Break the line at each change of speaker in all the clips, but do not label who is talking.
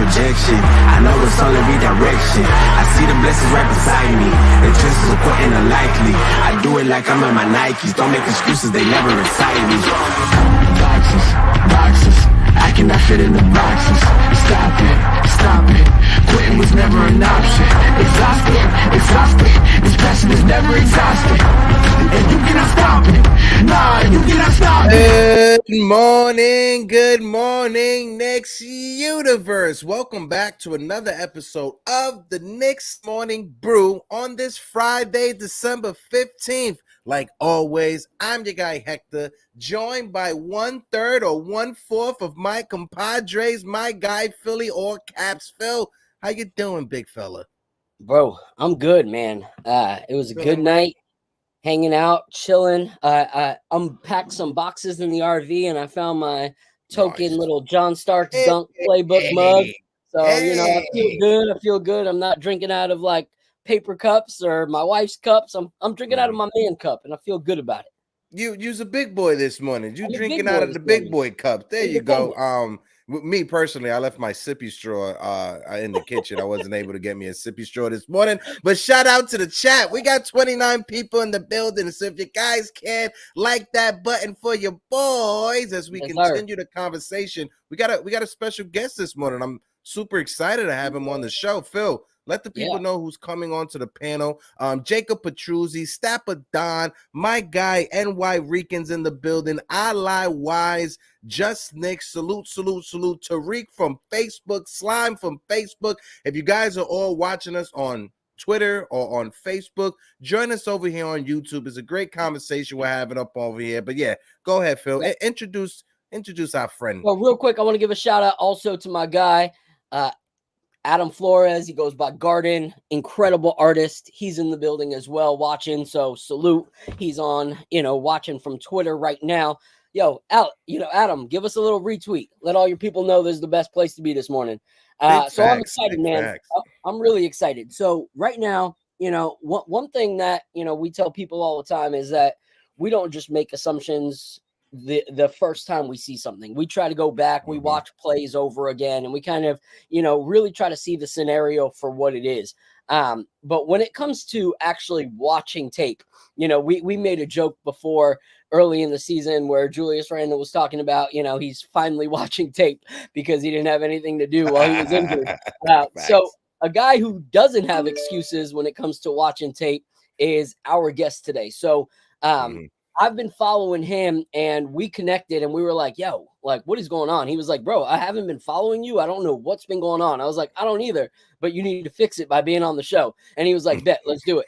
rejection. I know it's only redirection. I see the blessings right beside me. The chances of quitting are likely. I do it like I'm in my Nikes. Don't make excuses, they never excite me. Boxes, I cannot fit in the boxes. Stop it. Quitting was never an option. Exhausted. This passion is never exhausted. And you cannot stop it. Nah, you cannot stop it.
Good morning, Knicks universe. Welcome back to another episode of the Knicks Morning Brew on this Friday, December 15th. Like always, I'm your guy Hector, joined by 1/3 or 1/4 of my compadres, my guy Philly, all caps. Phil, how you doing, big fella?
Bro, I'm good, man. It was a good night, hanging out, chilling. I unpacked some boxes in the RV, and I found my token little John Starks dunk playbook mug. So, I feel good. I'm not drinking out of like paper cups or my wife's cups. I'm drinking out of my man cup, and I feel good about it.
You's a big boy this morning. You drinking out of the big boy cup. There you go. Me personally, I left my sippy straw in the kitchen. I wasn't able to get me a sippy straw this morning, but shout out to the chat. We got 29 people in the building, so if you guys can like that button for your boys as we continue the conversation. We got a special guest this morning. I'm super excited to have him on the show. Phil, let the people know who's coming onto the panel. Jacob Petruzzi, Stapper Don, my guy, NY Ricans in the building. I Lie Wise, Just Knicks. Salute. Tariq from Facebook, Slime from Facebook. If you guys are all watching us on Twitter or on Facebook, join us over here on YouTube. It's a great conversation we're having up over here. But yeah, go ahead, Phil. Introduce our friend.
Well, real quick, I want to give a shout out also to my guy, Adam Flores. He goes by Garden, incredible artist. He's in the building as well, watching. So salute. He's on, watching from Twitter right now. Yo, Adam, give us a little retweet. Let all your people know this is the best place to be this morning. I'm excited, man. I'm really excited. So right now, one thing that, we tell people all the time is that we don't just make assumptions the first time we see something. We try to go back, we watch plays over again, and we kind of, really try to see the scenario for what it is. But when it comes to actually watching tape, we made a joke before early in the season where Julius Randle was talking about, he's finally watching tape because he didn't have anything to do while he was injured. So a guy who doesn't have excuses when it comes to watching tape is our guest today. So, I've been following him, and we connected, and we were like, yo, like, what is going on? He was like, bro, I haven't been following you. I don't know what's been going on. I was like, I don't either, but you need to fix it by being on the show. And he was like, bet, let's do it.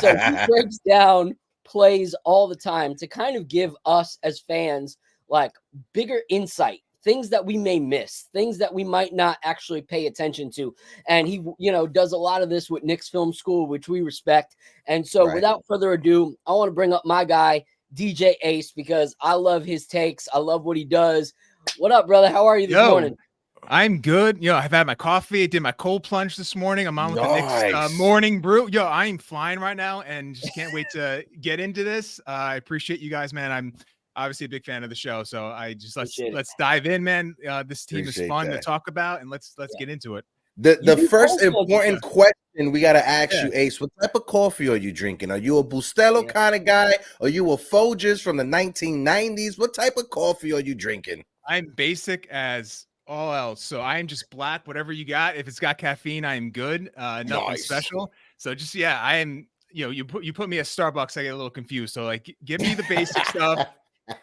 So he breaks down plays all the time to kind of give us as fans, like, bigger insight, things that we may miss, things that we might not actually pay attention to. And he, does a lot of this with Knicks Film School, which we respect. And so without further ado, I want to bring up my guy, DJ Ace, because I love his takes. I love what he does. What up, brother? How are you this morning?
I'm good. I've had my coffee. I did my cold plunge this morning. I'm on with the Knicks morning brew. I'm flying right now and just can't wait to get into this. I appreciate you guys, man. I'm obviously a big fan of the show, so I just let's dive in, man. This team is fun to talk about, and let's get into it.
The first important question we got to ask you, Ace, what type of coffee are you drinking? Are you a Bustelo kind of guy? Are you a Folgers from the 1990s? What type of coffee are you drinking?
I'm basic as all else, so I'm just black, whatever you got. If it's got caffeine, I'm good. Nothing special. So just I am. You put me at Starbucks, I get a little confused. So like, give me the basic stuff.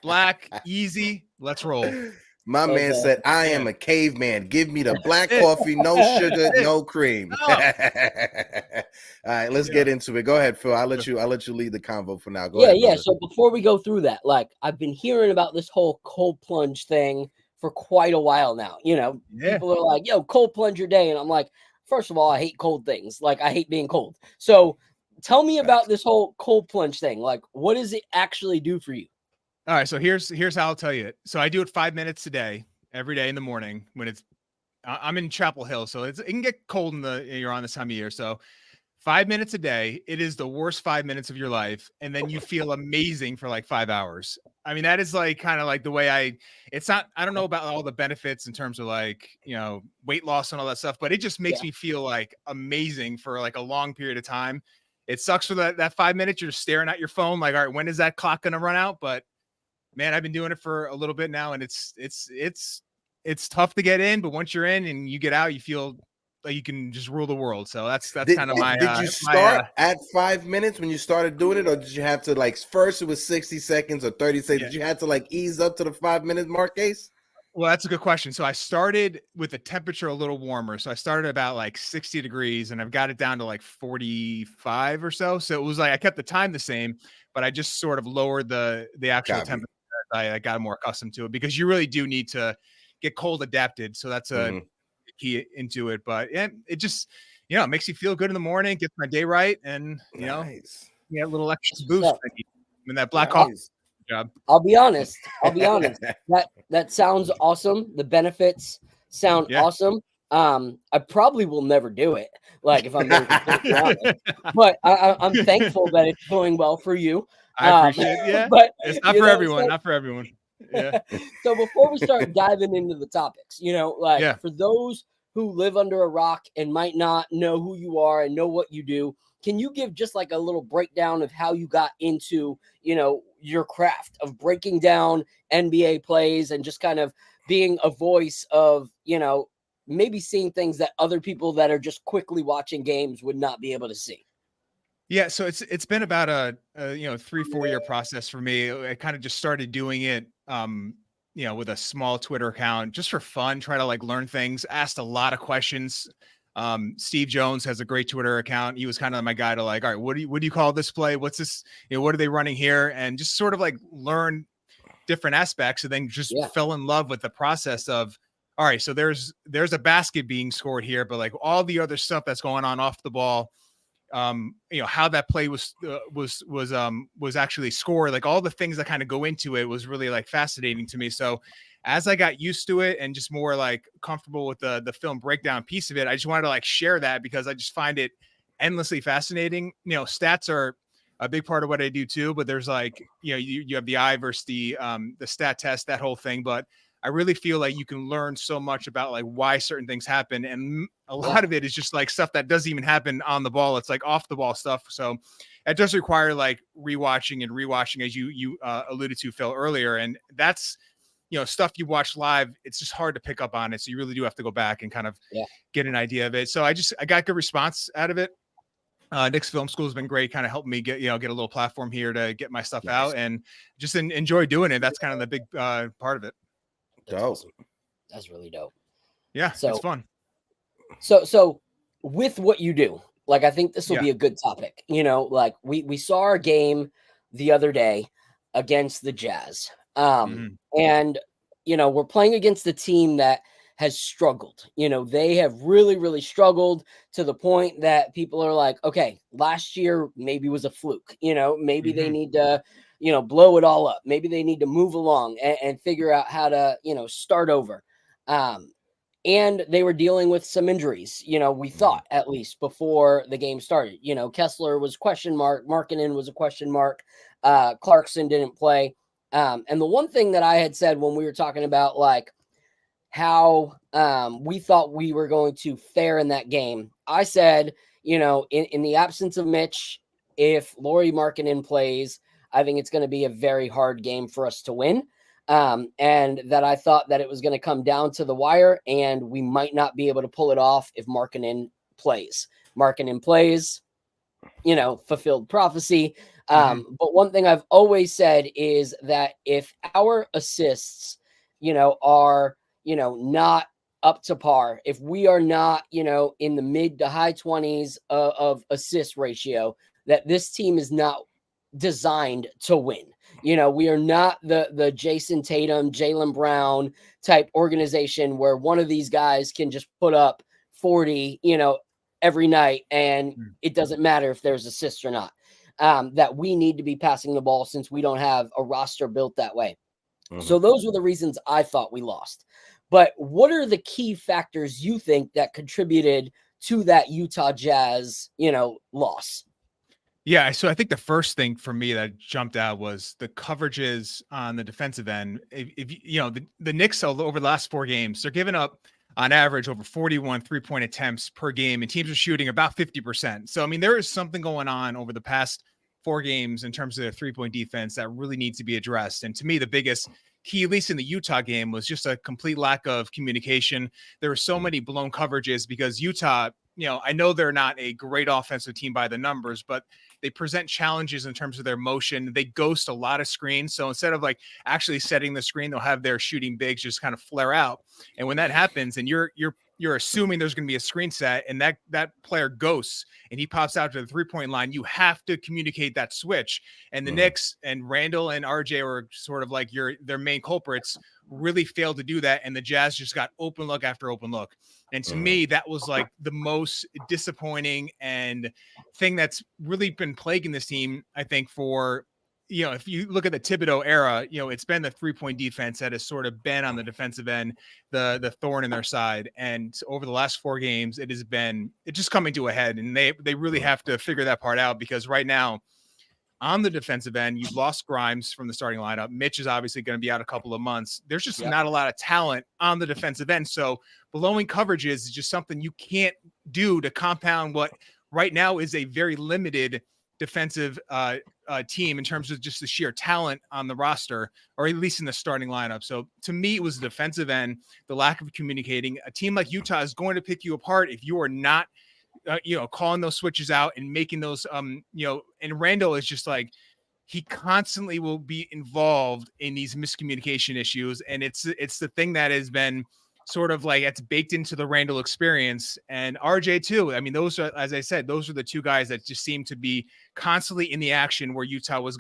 Black, easy. Let's roll.
My man said, I am a caveman. Give me the black coffee, no sugar, no cream. All right, let's get into it. Go ahead, Phil. I'll let you lead the convo for now. Go ahead.
Yeah. So before we go through that, like, I've been hearing about this whole cold plunge thing for quite a while now. People are like, yo, cold plunge your day. And I'm like, first of all, I hate cold things. Like, I hate being cold. So tell me about this whole cold plunge thing. Like, what does it actually do for you?
All right, so here's how I'll tell you it. So I do it 5 minutes a day, every day in the morning when I'm in Chapel Hill, so it can get cold you're on this time of year. So 5 minutes a day. It is the worst 5 minutes of your life. And then you feel amazing for like 5 hours. I mean, that is like kind of like the way I don't know about all the benefits in terms of like, weight loss and all that stuff, but it just makes me feel like amazing for like a long period of time. It sucks for that 5 minutes. You're just staring at your phone. Like, all right, when is that clock going to run out? But man, I've been doing it for a little bit now, and it's tough to get in, but once you're in and you get out, you feel like you can just rule the world. So that's kind of my.
Did you start at 5 minutes when you started doing it, or did you have to like first it was 60 seconds or 30 seconds? Did you have to like ease up to the 5 minute mark, Case?
Well, that's a good question. So I started with the temperature a little warmer. So I started about like 60 degrees, and I've got it down to like 45 or so. So it was like I kept the time the same, but I just sort of lowered the actual temperature. I got more accustomed to it, because you really do need to get cold adapted. So that's a key into it. But yeah, it just, it makes you feel good in the morning, gets my day right. And, a little extra boost. And that black coffee job.
I'll be honest. That sounds awesome. The benefits sound awesome. I probably will never do it. Like, if I'm being completely honest, but I'm thankful that it's going well for you.
I appreciate it. Yeah, but it's not for everyone. Not for everyone. Yeah.
So before we start diving into the topics, for those who live under a rock and might not know who you are and know what you do, can you give just like a little breakdown of how you got into, your craft of breaking down NBA plays and just kind of being a voice of, maybe seeing things that other people that are just quickly watching games would not be able to see?
Yeah, so it's been about a 3-4 year process for me. I kind of just started doing it, with a small Twitter account just for fun, try to like learn things. Asked a lot of questions. Steve Jones has a great Twitter account. He was kind of my guy to like, all right, what do you call this play? What's this? What are they running here? And just sort of like learn different aspects, and then just fell in love with the process of, all right, so there's a basket being scored here, but like all the other stuff that's going on off the ball. How that play was actually scored, like all the things that kind of go into it was really like fascinating to me. So as I got used to it and just more like comfortable with the film breakdown piece of it, I just wanted to like share that, because I just find it endlessly fascinating. Stats are a big part of what I do too, but there's like, you have the eye versus the stat test, that whole thing. But I really feel like you can learn so much about like why certain things happen. And a lot of it is just like stuff that doesn't even happen on the ball. It's like off the ball stuff. So it does require like rewatching, as you alluded to, Phil, earlier. And that's, stuff you watch live. It's just hard to pick up on it. So you really do have to go back and kind of get an idea of it. So I got good response out of it. Knicks Film School has been great, kind of helping me get a little platform here to get my stuff out, and just enjoy doing it. That's kind of the big part of it.
That's awesome. That's really dope.
Yeah, so, it's fun.
So with what you do, like, I think this will be a good topic. Like we saw our game the other day against the Jazz. And we're playing against a team that has struggled. They have really, really struggled to the point that people are like, okay, last year maybe was a fluke. Maybe they need to blow it all up. Maybe they need to move along and figure out how to, start over. And they were dealing with some injuries, we thought, at least before the game started. Kessler was question mark. Markkanen was a question mark. Clarkson didn't play. And the one thing that I had said when we were talking about like how we thought we were going to fare in that game, I said, in the absence of Mitch, if Lauri Markkanen plays, I think it's going to be a very hard game for us to win. And that I thought that it was going to come down to the wire, and we might not be able to pull it off if Markkanen plays. Markkanen plays, fulfilled prophecy. But one thing I've always said is that if our assists, are, not up to par, if we are not, in the mid to high 20s of assist ratio, that this team is not designed to win. We are not the Jason Tatum, Jaylen Brown type organization where one of these guys can just put up 40, every night, and it doesn't matter if there's assists or not. That we need to be passing the ball, since we don't have a roster built that way. So those were the reasons I thought we lost. But what are the key factors you think that contributed to that Utah Jazz, loss?
Yeah, so I think the first thing for me that jumped out was the coverages on the defensive end. If the Knicks over the last 4 games, they're giving up on average over 41 3-point attempts per game, and teams are shooting about 50%. So, I mean, there is something going on over the past 4 games in terms of their 3-point defense that really needs to be addressed. And to me, the biggest key, at least in the Utah game, was just a complete lack of communication. There were so many blown coverages because Utah, I know they're not a great offensive team by the numbers, but they present challenges in terms of their motion. They ghost a lot of screens. So instead of like actually setting the screen, they'll have their shooting bigs just kind of flare out. And when that happens, and you're assuming there's going to be a screen set, and that player ghosts and he pops out to the 3-point line, you have to communicate that switch. And the Knicks and Randle and RJ were sort of like their main culprits, really failed to do that. And the Jazz just got open look after open look. And to me, that was like the most disappointing and thing that's really been plaguing this team, I think, for, if you look at the Thibodeau era, it's been the 3-point defense that has sort of been on the defensive end, the thorn in their side. And over the last 4 games, it's just coming to a head. And they really have to figure that part out, because right now, on the defensive end, you've lost Grimes from the starting lineup. Mitch is obviously going to be out a couple of months. There's just not a lot of talent on the defensive end. So blowing coverages is just something you can't do to compound what right now is a very limited defensive team in terms of just the sheer talent on the roster, or at least in the starting lineup. So to me, it was the defensive end, the lack of communicating. A team like Utah is going to pick you apart if you are not calling those switches out and making those, and Randle is just like, he constantly will be involved in these miscommunication issues. And it's the thing that has been sort of like, it's baked into the Randle experience, and RJ too. I mean, those are, as I said, those are the 2 guys that just seem to be constantly in the action where Utah was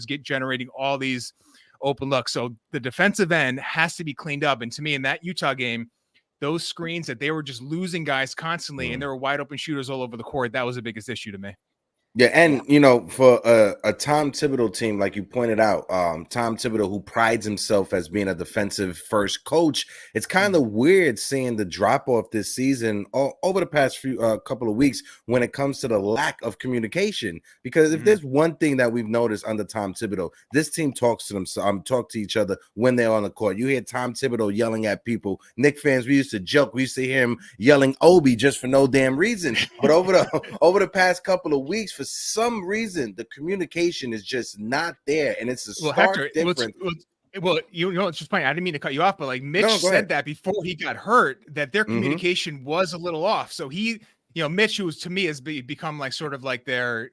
generating all these open looks. So the defensive end has to be cleaned up. And to me, in that Utah game, those screens that they were just losing guys constantly, and there were wide open shooters all over the court, that was the biggest issue to me.
Yeah, and for a Tom Thibodeau team, like you pointed out, Tom Thibodeau, who prides himself as being a defensive first coach, it's kind of weird seeing the drop off this season over the past few couple of weeks when it comes to the lack of communication. Because if there's one thing that we've noticed under Tom Thibodeau, this team talks to each other when they're on the court. You hear Tom Thibodeau yelling at people. Knicks fans, we used to joke, we used to hear him yelling Obi just for no damn reason. But over the past couple of weeks, for some reason, the communication is just not there, and it's a stark difference.
It's just funny. I didn't mean to cut you off, but like Mitch said that before he got hurt, that their communication was a little off. So he, Mitch, who to me has become like sort of like their,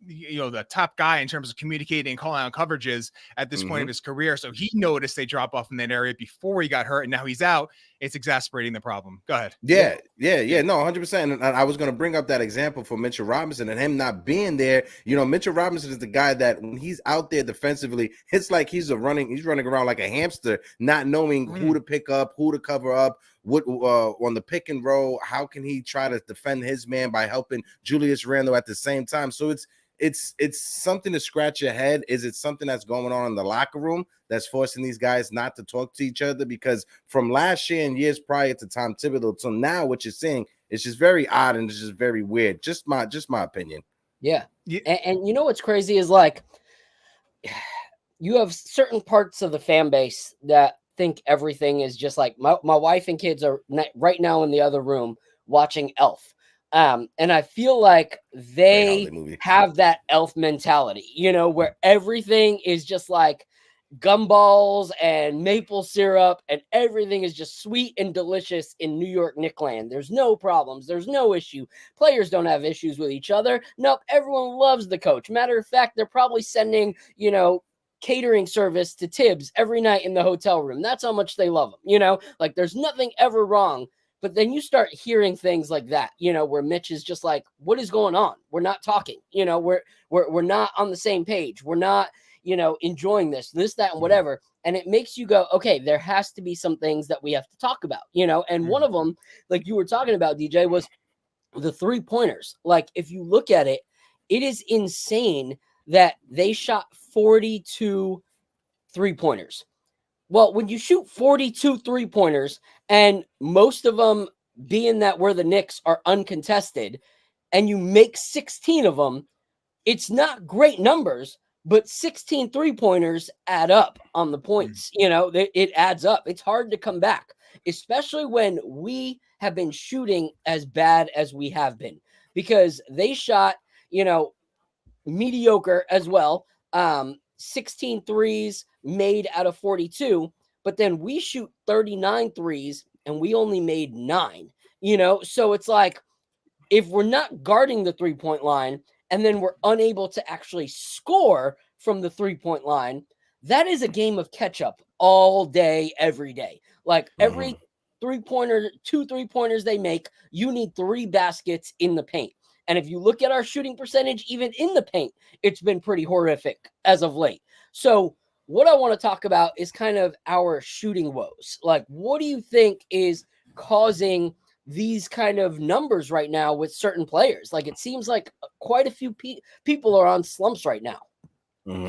the top guy in terms of communicating and calling out coverages at this point of his career. So he noticed they drop off in that area before he got hurt, and now he's out. It's exacerbating the problem. Go ahead.
Yeah. No, 100%. And I was going to bring up that example for Mitchell Robinson and him not being there. Mitchell Robinson is the guy that when he's out there defensively, it's like he's running around like a hamster, not knowing who to pick up, who to cover up, what on the pick and roll. How can he try to defend his man by helping Julius Randle at the same time? So it's something to scratch your head. Is it something that's going on in the locker room that's forcing these guys not to talk to each other? Because from last year and years prior to Tom Thibodeau till now, what you're seeing is just very odd and it's just very weird. Just my opinion.
Yeah. And what's crazy is like you have certain parts of the fan base that think everything is just like my wife and kids are right now in the other room watching Elf. And I feel like they have that Elf mentality, where everything is just like gumballs and maple syrup and everything is just sweet and delicious in New York Knickland. There's no problems. There's no issue. Players don't have issues with each other. Nope. Everyone loves the coach. Matter of fact, they're probably sending, catering service to Tibs every night in the hotel room. That's how much they love him. Like there's nothing ever wrong. But then you start hearing things like that, where Mitch is just like, what is going on? We're not talking, we're not on the same page. We're not, enjoying this, that, and whatever. And it makes you go, okay, there has to be some things that we have to talk about, and one of them, like you were talking about, DJ, was the 3-pointers. Like, if you look at it, it is insane that they shot 42 3-pointers. Well, when you shoot 42 3-pointers and most of them being that we're the Knicks are uncontested and you make 16 of them, it's not great numbers, but 16 3-pointers add up on the points. You know, it adds up. It's hard to come back, especially when we have been shooting as bad as we have been, because they shot, mediocre as well. 16 threes made out of 42, but then we shoot 39 threes and we only made 9, so it's like, if we're not guarding the 3-point line and then we're unable to actually score from the 3-point line, that is a game of catch up all day, every day. Like every 3-pointer, 2 3-pointers they make, you need 3 baskets in the paint. And if you look at our shooting percentage, even in the paint, it's been pretty horrific as of late. So what I want to talk about is kind of our shooting woes. Like, what do you think is causing these kind of numbers right now with certain players? Like, it seems like quite a few people are on slumps right now.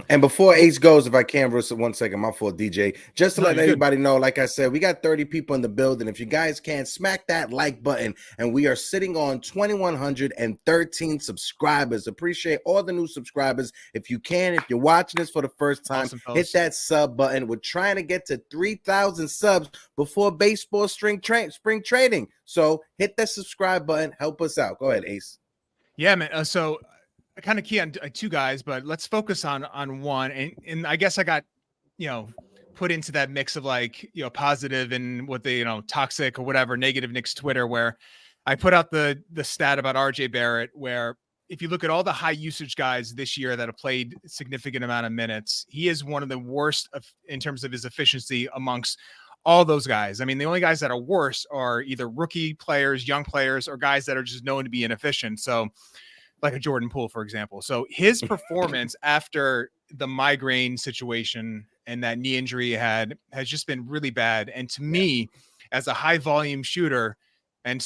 And before Ace goes, if I can, Bruce, 1 second, my fault, DJ. Just to let everybody know, like I said, we got 30 people in the building. If you guys can, smack that like button. And we are sitting on 2,113 subscribers. Appreciate all the new subscribers. If you can, if you're watching this for the first time, hit that sub button. We're trying to get to 3,000 subs before baseball spring training. So hit that subscribe button. Help us out. Go ahead, Ace.
Yeah, man. So I kind of key on 2 guys, but let's focus on one. And I guess I got, put into that mix of like, positive and what they, toxic or whatever, negative Knicks Twitter, where I put out the stat about RJ Barrett, where if you look at all the high usage guys this year that have played a significant amount of minutes, he is one of the worst in terms of his efficiency amongst all those guys. I mean, the only guys that are worse are either rookie players, young players, or guys that are just known to be inefficient. So like a Jordan Poole, for example. So his performance after the migraine situation and that knee injury has just been really bad. And to me, as a high volume shooter and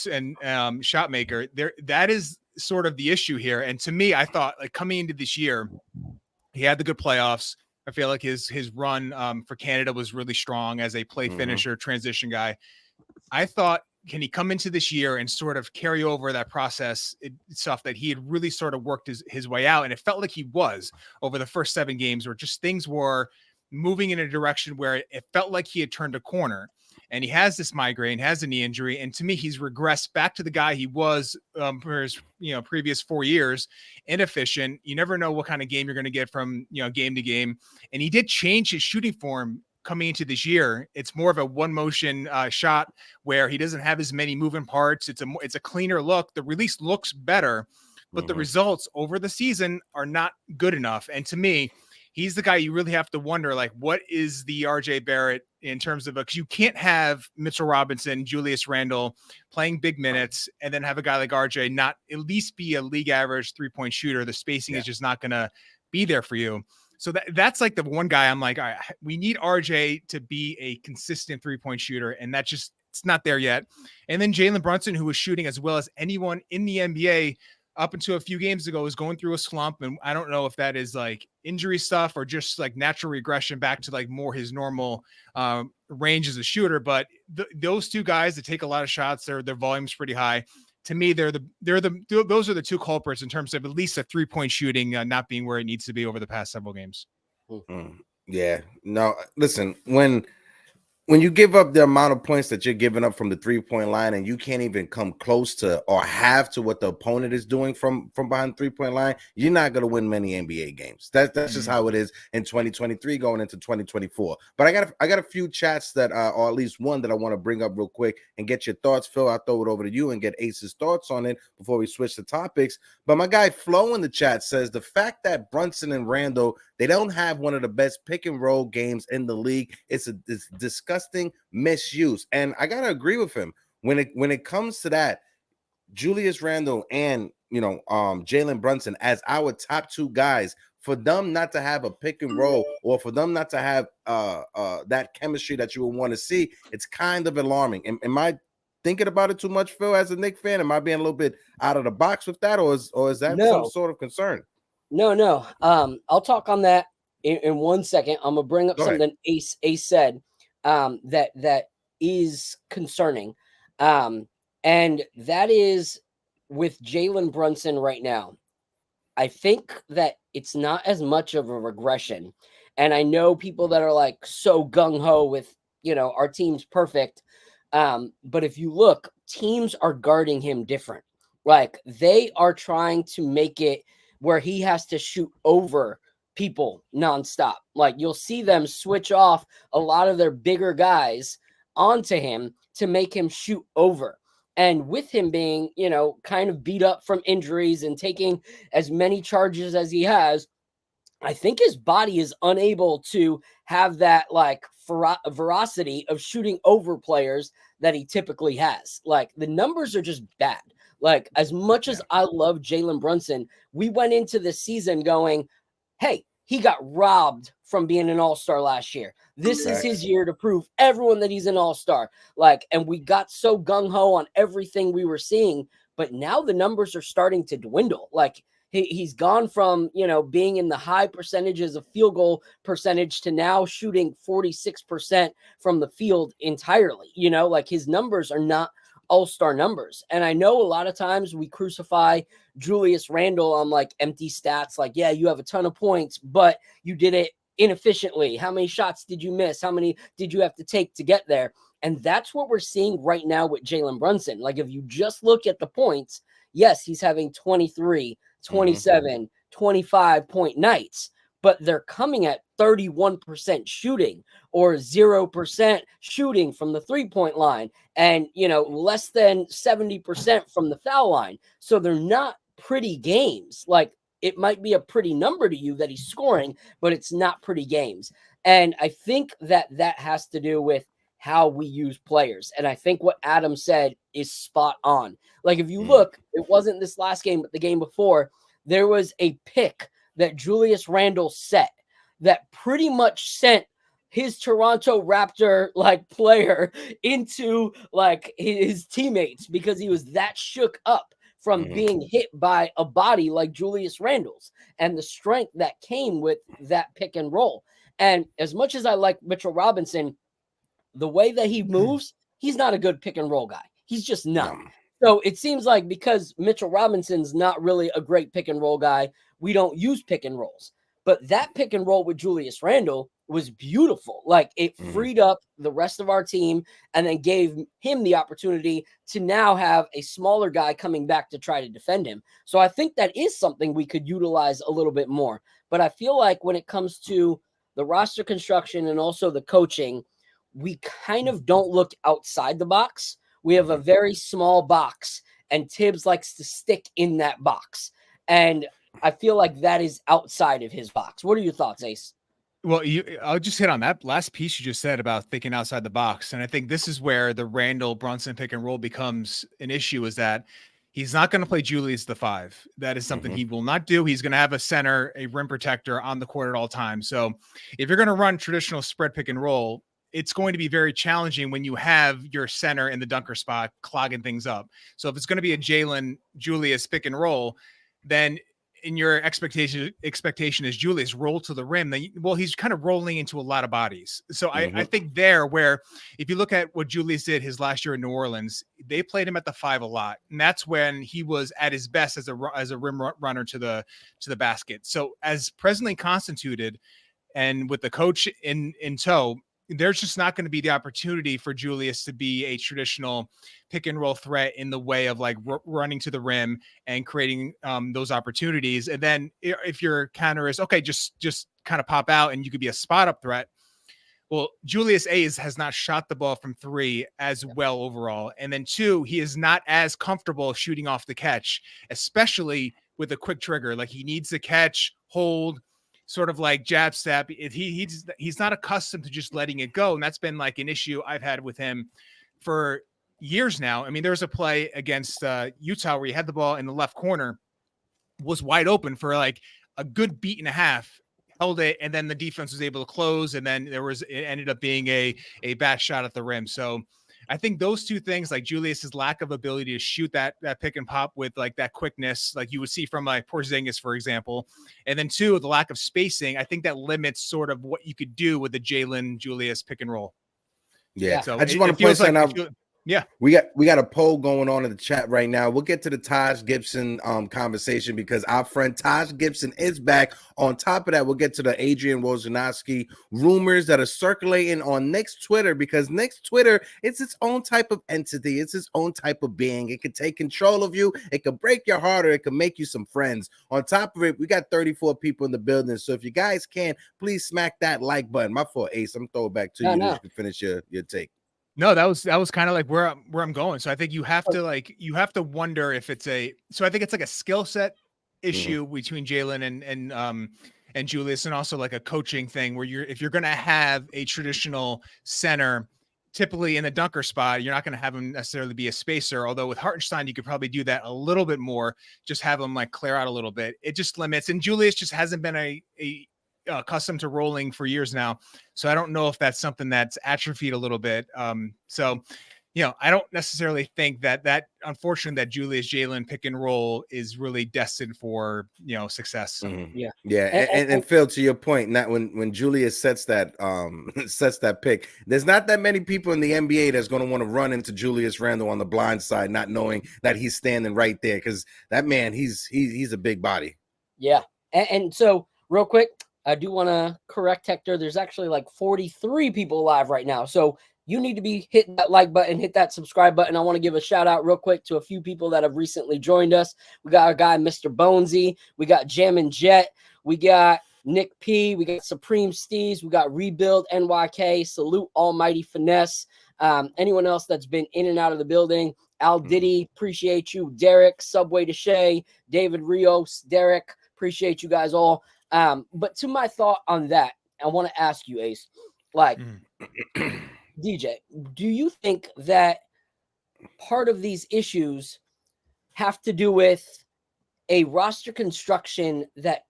shot maker, that is sort of the issue here. And to me, I thought, like, coming into this year, he had the good playoffs. I feel like his run for Canada was really strong as a play finisher, transition guy. I thought, can he come into this year and sort of carry over that process stuff that he had really sort of worked his way out? And it felt like he was over the first 7 games, where just things were moving in a direction where it felt like he had turned a corner. And he has this migraine, has a knee injury. And to me, he's regressed back to the guy he was for his previous 4 years. Inefficient. You never know what kind of game you're going to get from game to game. And he did change his shooting form coming into this year. It's more of a one motion shot where he doesn't have as many moving parts. It's a cleaner look. The release looks better, but the results over the season are not good enough. And to me, he's the guy you really have to wonder, like, what is the RJ Barrett in terms of, because you can't have Mitchell Robinson, Julius Randle playing big minutes and then have a guy like RJ not at least be a league average 3-point shooter. The spacing is just not going to be there for you. So that's like the one guy I'm like, all right, we need RJ to be a consistent 3-point shooter. And that's just, it's not there yet. And then Jalen Brunson, who was shooting as well as anyone in the NBA up until a few games ago, is going through a slump. And I don't know if that is like injury stuff or just like natural regression back to like more his normal range as a shooter. But those 2 guys that take a lot of shots, their volume's pretty high. To me, those are the 2 culprits in terms of at least a 3-point shooting not being where it needs to be over the past several games.
Yeah, no, listen, when you give up the amount of points that you're giving up from the 3-point line and you can't even come close to or have to what the opponent is doing from behind the 3-point line, you're not going to win many NBA games. That's just how it is in 2023 going into 2024. But I got a few chats that or at least one that I want to bring up real quick and get your thoughts. Phil, I'll throw it over to you and get Ace's thoughts on it before we switch the topics. But my guy Flo in the chat says the fact that Brunson and Randle, they don't have one of the best pick and roll games in the league, it's disgusting misuse. And I gotta agree with him when it comes to that. Julius Randle and Jalen Brunson as our top 2 guys, for them not to have a pick and roll or for them not to have that chemistry that you would want to see, it's kind of alarming. Am I thinking about it too much, Phil, as a Knicks fan? Am I being a little bit out of the box with that, or is that some sort of concern?
No. I'll talk on that in 1 second. I'm gonna bring up something Ace said that is concerning. And that is with Jalen Brunson right now. I think that it's not as much of a regression. And I know people that are like so gung-ho with, our team's perfect. But if you look, teams are guarding him different. Like they are trying to make it where he has to shoot over people nonstop. Like you'll see them switch off a lot of their bigger guys onto him to make him shoot over. And with him being, kind of beat up from injuries and taking as many charges as he has, I think his body is unable to have that like veracity of shooting over players that he typically has. Like the numbers are just bad. Like as much as I love Jalen Brunson, we went into the season going, hey, he got robbed from being an all-star last year. This is his year to prove everyone that he's an all-star. Like, and we got so gung-ho on everything we were seeing, but now the numbers are starting to dwindle. Like he's gone from, being in the high percentages of field goal percentage to now shooting 46% from the field entirely. Like his numbers are not all-star numbers. And I know a lot of times we crucify Julius Randle on like empty stats. Like, yeah, you have a ton of points, but you did it inefficiently. How many shots did you miss? How many did you have to take to get there? And that's what we're seeing right now with Jalen Brunson. Like if you just look at the points, yes, he's having 23, 27, 25-point nights, but they're coming at 31% shooting or 0% shooting from the 3-point line and, less than 70% from the foul line. So they're not pretty games. Like it might be a pretty number to you that he's scoring, but it's not pretty games. And I think that has to do with how we use players. And I think what Adam said is spot on. Like if you look, it wasn't this last game, but the game before, there was a pick that Julius Randle set that pretty much sent his Toronto Raptor like player into like his teammates because he was that shook up from being hit by a body like Julius Randle's and the strength that came with that pick and roll. And as much as I like Mitchell Robinson, the way that he moves, he's not a good pick and roll guy. He's just not. So it seems like because Mitchell Robinson's not really a great pick and roll guy, we don't use pick and rolls. But that pick and roll with Julius Randle was beautiful. Like it freed up the rest of our team and then gave him the opportunity to now have a smaller guy coming back to try to defend him. So I think that is something we could utilize a little bit more. But I feel like when it comes to the roster construction and also the coaching, we kind of don't look outside the box. We have a very small box, and Tibs likes to stick in that box. And I feel like that is outside of his box. What are your thoughts, Ace?
Well, I'll just hit on that last piece you just said about thinking outside the box. And I think this is where the Randle-Brunson pick and roll becomes an issue, is that he's not going to play Julius the 5. That is something he will not do. He's going to have a center, a rim protector on the court at all times. So if you're going to run traditional spread pick and roll, it's going to be very challenging when you have your center in the dunker spot clogging things up. So if it's going to be a Jalen Julius pick and roll, then in your expectation is Julius roll to the rim, then he's kind of rolling into a lot of bodies. So I think there, where if you look at what Julius did his last year in New Orleans, they played him at the 5 a lot, and that's when he was at his best as a rim runner to the basket. So as presently constituted, and with the coach in tow, there's just not going to be the opportunity for Julius to be a traditional pick and roll threat in the way of like running to the rim and creating those opportunities. And then if your counter is okay, just kind of pop out and you could be a spot up threat. Well, Julius has not shot the ball from 3 as well overall. And then 2, he is not as comfortable shooting off the catch, especially with a quick trigger. Like he needs to catch, hold, sort of like jab step. He's not accustomed to just letting it go. And that's been like an issue I've had with him for years now. I mean, there was a play against Utah where he had the ball in the left corner, was wide open for like a good beat and a half, held it, and then the defense was able to close. And then it ended up being a bad shot at the rim. So I think those two things, like Julius's lack of ability to shoot that pick and pop with like that quickness, like you would see from like Porzingis, for example. And then 2, the lack of spacing, I think that limits sort of what you could do with the Jalen Julius pick and roll.
Yeah.
So
I just want to point something out.
Yeah,
we got a poll going on in the chat right now. We'll get to the Taj Gibson conversation because our friend Taj Gibson is back. On top of that, we'll get to the Adrian Wojnarowski rumors that are circulating on Knicks Twitter, because Knicks Twitter, it's its own type of entity. It's its own type of being. It can take control of you. It can break your heart, or it can make you some friends. On top of it, we got 34 people in the building. So if you guys can, please smack that like button. My fault, Ace. I'm throwing back to you.
No.
You can finish your take.
No, that was kind of like where I'm going. So I think you have to wonder if it's so I think it's like a skill set issue between Jalen and Julius, and also like a coaching thing where if you're going to have a traditional center, typically in the dunker spot, you're not going to have him necessarily be a spacer. Although with Hartenstein, you could probably do that a little bit more, just have him like clear out a little bit. It just limits, and Julius just hasn't been accustomed to rolling for years now. So I don't know if that's something that's atrophied a little bit. So, I don't necessarily think that unfortunate that Julius Jalen pick and roll is really destined for, success. So.
Yeah. And Phil, to your point, not when Julius sets that pick, there's not that many people in the NBA that's going to want to run into Julius Randle on the blind side, not knowing that he's standing right there. Cause that man, he's a big body.
Yeah. And so real quick, I do want to correct Hector. There's actually like 43 people live right now. So you need to be hitting that like button, hit that subscribe button. I want to give a shout out real quick to a few people that have recently joined us. We got our guy, Mr. Bonesy. We got Jammin' Jet. We got Nick P. We got Supreme Steez. We got Rebuild NYK. Salute Almighty Finesse. Anyone else that's been in and out of the building. Al Diddy, appreciate you. Derek, Subway to Shay, David Rios, Derek, appreciate you guys all. But to my thought on that, I want to ask you, Ace, like, DJ, do you think that part of these issues have to do with a roster construction that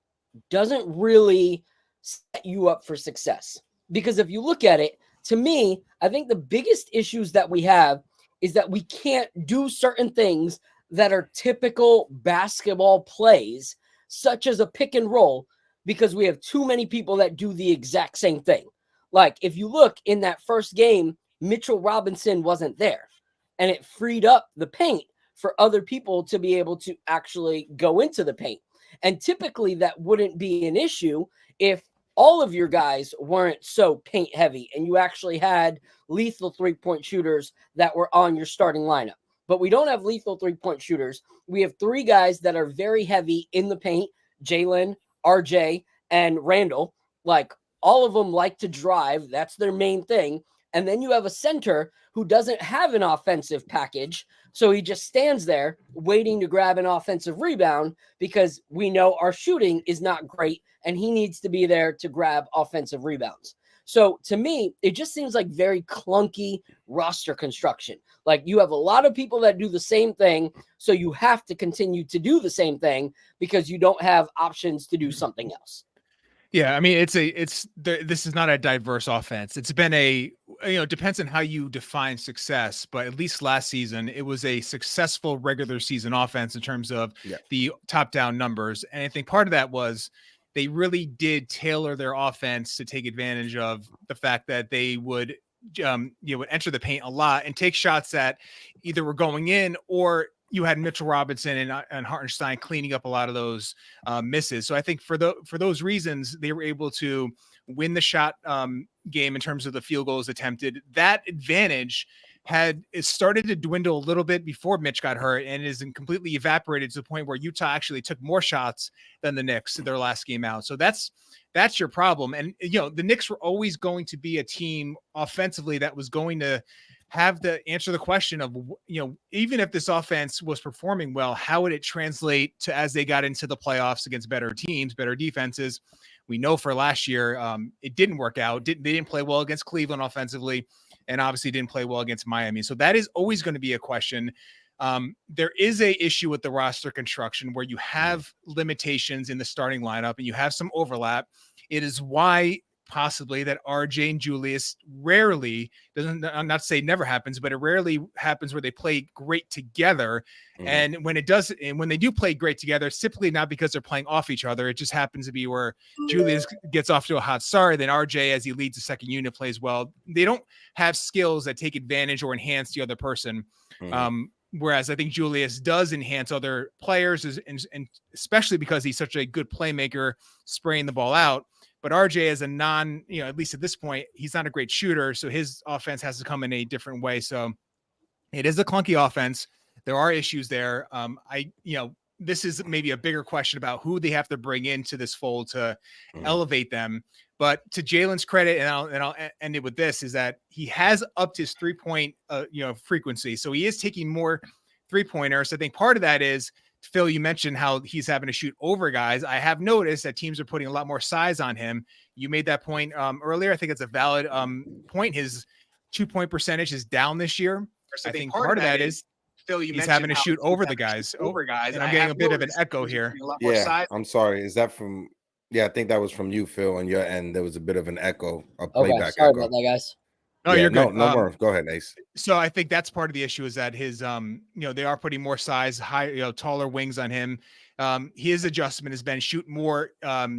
doesn't really set you up for success? Because if you look at it, to me, I think the biggest issues that we have is that we can't do certain things that are typical basketball plays, such as a pick and roll, because we have too many people that do the exact same thing. Like, if you look in that first game, Mitchell Robinson wasn't there, and it freed up the paint for other people to be able to actually go into the paint. And typically that wouldn't be an issue if all of your guys weren't so paint heavy and you actually had lethal 3-point shooters that were on your starting lineup. But we don't have lethal 3-point shooters. We have 3 guys that are very heavy in the paint: Jalen, RJ, and Randle. Like, all of them like to drive. That's their main thing. And then you have a center who doesn't have an offensive package. So he just stands there waiting to grab an offensive rebound because we know our shooting is not great and he needs to be there to grab offensive rebounds. So to me, it just seems like very clunky roster construction. Like, you have a lot of people that do the same thing. So you have to continue to do the same thing because you don't have options to do something else.
Yeah, I mean, this is not a diverse offense. It's been it depends on how you define success, but at least last season, it was a successful regular season offense in terms of the top down numbers. And I think part of that was they really did tailor their offense to take advantage of the fact that they would enter the paint a lot and take shots that either were going in, or you had Mitchell Robinson and Hartenstein cleaning up a lot of those misses. So I think for those reasons, they were able to win the shot game in terms of the field goals attempted. That advantage it started to dwindle a little bit before Mitch got hurt, and is completely evaporated to the point where Utah actually took more shots than the Knicks in their last game out. So that's your problem. And, the Knicks were always going to be a team offensively that was going to have to answer the question of, even if this offense was performing well, how would it translate to as they got into the playoffs against better teams, better defenses? We know for last year, it didn't work out. They didn't play well against Cleveland offensively, and obviously didn't play well against Miami. So that is always going to be a question. There is a issue with the roster construction where you have limitations in the starting lineup and you have some overlap. It is why possibly that RJ and Julius rarely, doesn't, I'm not to say never happens, but it rarely happens where they play great together. And when it does, and when they do play great together, it's typically not because they're playing off each other. It just happens to be where Julius gets off to a hot start, then RJ, as he leads the second unit, plays well. They don't have skills that take advantage or enhance the other person. Whereas I think Julius does enhance other players, and especially because he's such a good playmaker, spraying the ball out. But RJ is at least at this point, he's not a great shooter, so his offense has to come in a different way. So it is a clunky offense. There are issues there. This is maybe a bigger question about who they have to bring into this fold to elevate them. But to Jalen's credit, and I'll end it with this, is that he has upped his 3-point frequency. So he is taking more 3-pointers. I think part of that is, Phil, you mentioned how he's having to shoot over guys. I have noticed that teams are putting a lot more size on him. You made that point earlier. I think it's a valid point. His 2-point percentage is down this year. I think part of that is, Phil, he's having to shoot over the guys. And I'm getting a bit of an echo here.
Yeah, I'm sorry. Is that from? Yeah, I think that was from you, Phil, on your end. There was a bit of an echo, a playback
sorry
echo.
about that, guys.
No, you're good.
No more. Go ahead, Ace.
So I think that's part of the issue, is that his, they are putting more size, high, taller wings on him. His adjustment has been shoot more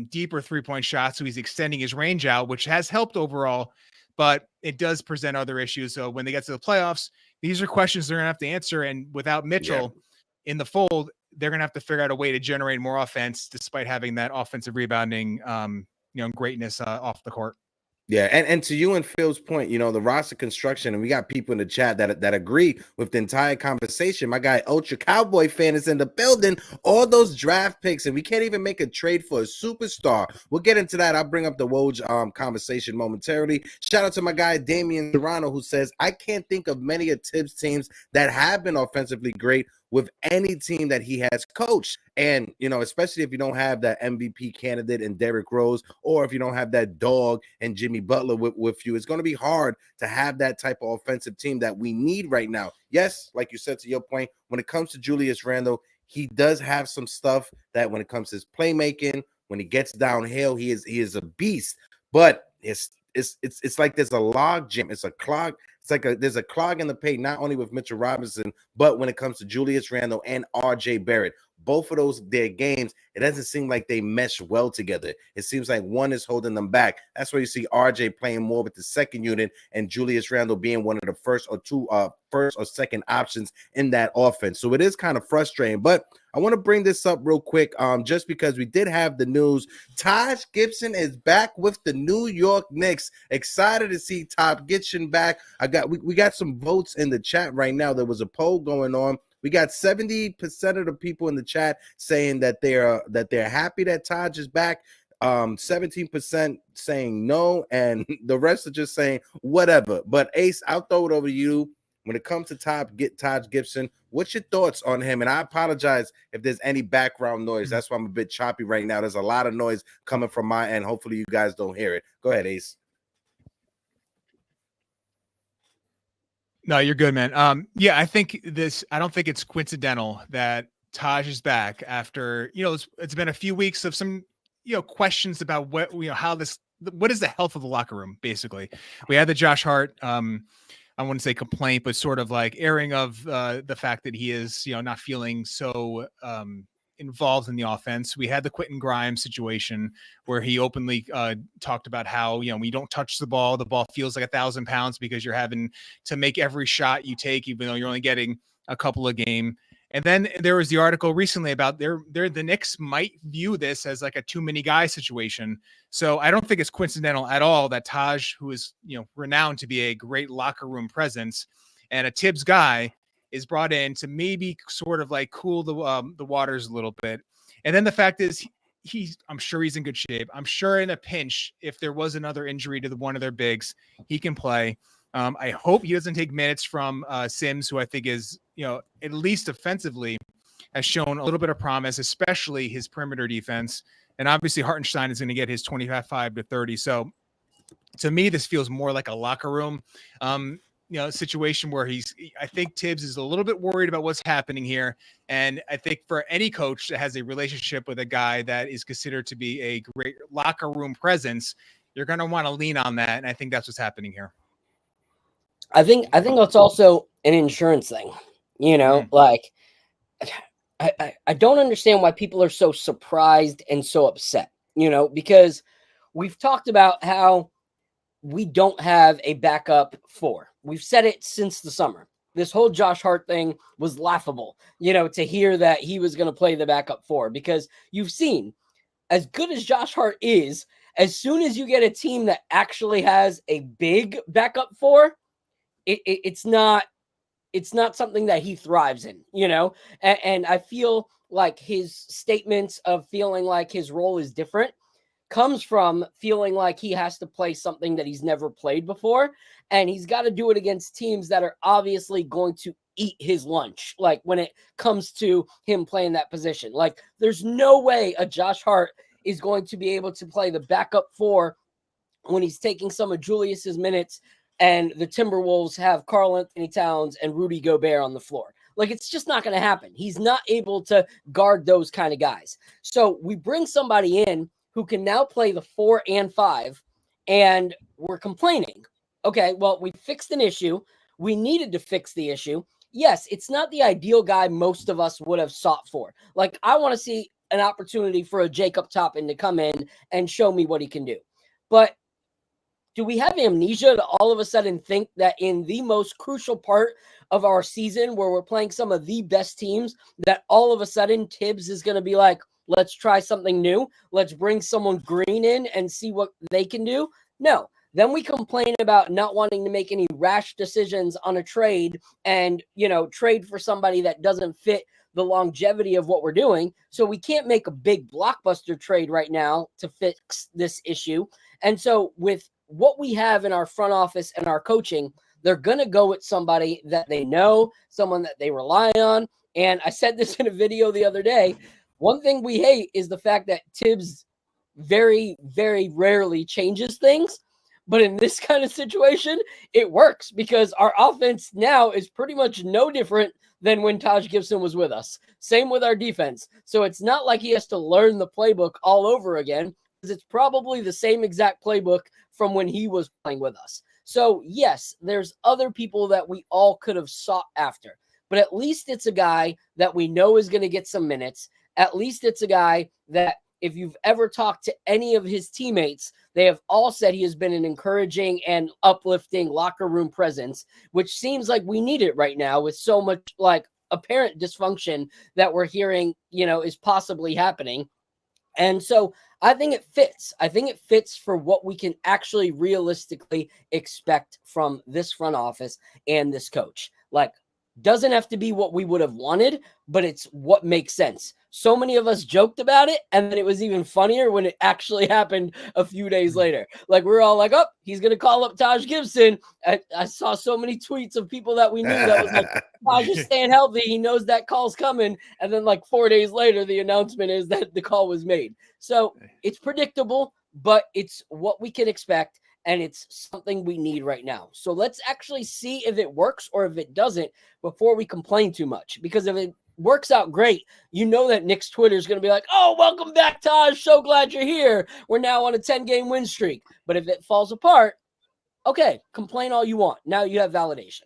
deeper 3-point shots, so he's extending his range out, which has helped overall, but it does present other issues. So when they get to the playoffs, these are questions they're going to have to answer, and without Mitchell in the fold, they're going to have to figure out a way to generate more offense despite having that offensive rebounding, greatness off the court.
Yeah, and to you and Phil's point, the roster construction, and we got people in the chat that agree with the entire conversation. My guy, Ultra Cowboy fan, is in the building. All those draft picks, and we can't even make a trade for a superstar. We'll get into that. I'll bring up the Woj conversation momentarily. Shout out to my guy, Damian Serrano, who says, I can't think of many of Tibs' teams that have been offensively great with any team that he has coached. And, especially if you don't have that MVP candidate in Derrick Rose, or if you don't have that dog and Jimmy Butler with you, it's going to be hard to have that type of offensive team that we need right now. Yes, like you said, to your point, when it comes to Julius Randle, he does have some stuff that when it comes to his playmaking, when he gets downhill, he is a beast. But it's like there's a log jam. It's a clog. It's like there's a clog in the paint, not only with Mitchell Robinson, but when it comes to Julius Randle and RJ Barrett. Both of their games, it doesn't seem like they mesh well together. It seems like one is holding them back. That's why you see RJ playing more with the second unit and Julius Randle being one of the first or second options in that offense. So it is kind of frustrating, but I want to bring this up real quick, just because we did have the news. Taj Gibson is back with the New York Knicks. Excited to see Taj Gibson back. We got some votes in the chat right now. There was a poll going on. We got 70% of the people in the chat saying that they're happy that Taj is back. 17% saying no, and the rest are just saying whatever. But Ace, I'll throw it over to you. When it comes to Taj Gibson, what's your thoughts on him? And I apologize if there's any background noise. That's why I'm a bit choppy right now. There's a lot of noise coming from my end. Hopefully you guys don't hear it. Go ahead, Ace.
No, you're good, man. I don't think it's coincidental that Taj is back after, it's been a few weeks of some, questions about what is the health of the locker room, basically. We had the Josh Hart, I wouldn't say complaint, but sort of like airing of the fact that he is, not feeling so involved in the offense. We had the Quentin Grimes situation where he openly talked about how, when you don't touch the ball feels like 1,000 pounds because you're having to make every shot you take, even though you're only getting a couple a game. And then there was the article recently about the Knicks might view this as like a too many guys situation. So I don't think it's coincidental at all that Taj, who is, renowned to be a great locker room presence and a Tibs guy, is brought in to maybe sort of like cool the waters a little bit. And then the fact is I'm sure he's in good shape. I'm sure in a pinch, if there was another injury to one of their bigs, he can play. I hope he doesn't take minutes from Sims, who I think is, at least offensively has shown a little bit of promise, especially his perimeter defense. And obviously Hartenstein is going to get his 25 to 30. So to me, this feels more like a locker room, situation where I think Tibs is a little bit worried about what's happening here. And I think for any coach that has a relationship with a guy that is considered to be a great locker room presence, you're going to want to lean on that. And I think that's what's happening here.
I think that's also an insurance thing, like I don't understand why people are so surprised and so upset, because we've talked about how we don't have a backup 4. We've said it since the summer. This whole Josh Hart thing was laughable, to hear that he was going to play the backup 4, because you've seen, as good as Josh Hart is, as soon as you get a team that actually has a big backup 4, it's not something that he thrives in, and I feel like his statements of feeling like his role is different comes from feeling like he has to play something that he's never played before, and he's got to do it against teams that are obviously going to eat his lunch, like when it comes to him playing that position. Like, there's no way a Josh Hart is going to be able to play the backup 4 when he's taking some of Julius's minutes and the Timberwolves have Karl Anthony Towns and Rudy Gobert on the floor. Like, it's just not going to happen. He's not able to guard those kind of guys. So we bring somebody in who can now play the 4 and 5, and we're complaining. Okay, well, we fixed an issue. We needed to fix the issue. Yes, it's not the ideal guy most of us would have sought for. Like, I want to see an opportunity for a Jacob Toppin to come in and show me what he can do. But do we have amnesia to all of a sudden think that in the most crucial part of our season, where we're playing some of the best teams, that all of a sudden Tibs is going to be like, let's try something new. Let's bring someone green in and see what they can do? No. Then we complain about not wanting to make any rash decisions on a trade and, trade for somebody that doesn't fit the longevity of what we're doing. So we can't make a big blockbuster trade right now to fix this issue. And so with what we have in our front office and our coaching, they're going to go with somebody that they know, someone that they rely on. And I said this in a video the other day. One thing we hate is the fact that Tibs very, very rarely changes things. But in this kind of situation, it works, because our offense now is pretty much no different than when Taj Gibson was with us. Same with our defense. So it's not like he has to learn the playbook all over again, because it's probably the same exact playbook from when he was playing with us. So yes, there's other people that we all could have sought after, but at least it's a guy that we know is going to get some minutes. At least it's a guy that, if you've ever talked to any of his teammates, they have all said he has been an encouraging and uplifting locker room presence, which seems like we need it right now with so much like apparent dysfunction that we're hearing, is possibly happening. And so I think it fits. I think it fits for what we can actually realistically expect from this front office and this coach. Like, doesn't have to be what we would have wanted, but it's what makes sense. So many of us joked about it, and then it was even funnier when it actually happened a few days later. Like, we're all like, oh, he's going to call up Taj Gibson. I saw so many tweets of people that we knew that was like, Taj is staying healthy. He knows that call's coming. And then like 4 days later, the announcement is that the call was made. So it's predictable, but it's what we can expect. And it's something we need right now. So let's actually see if it works or if it doesn't before we complain too much. Because if it works out great, that Knicks Twitter is going to be like, oh, welcome back, Taj. So glad you're here. We're now on a 10-game win streak. But if it falls apart, okay, complain all you want. Now you have validation.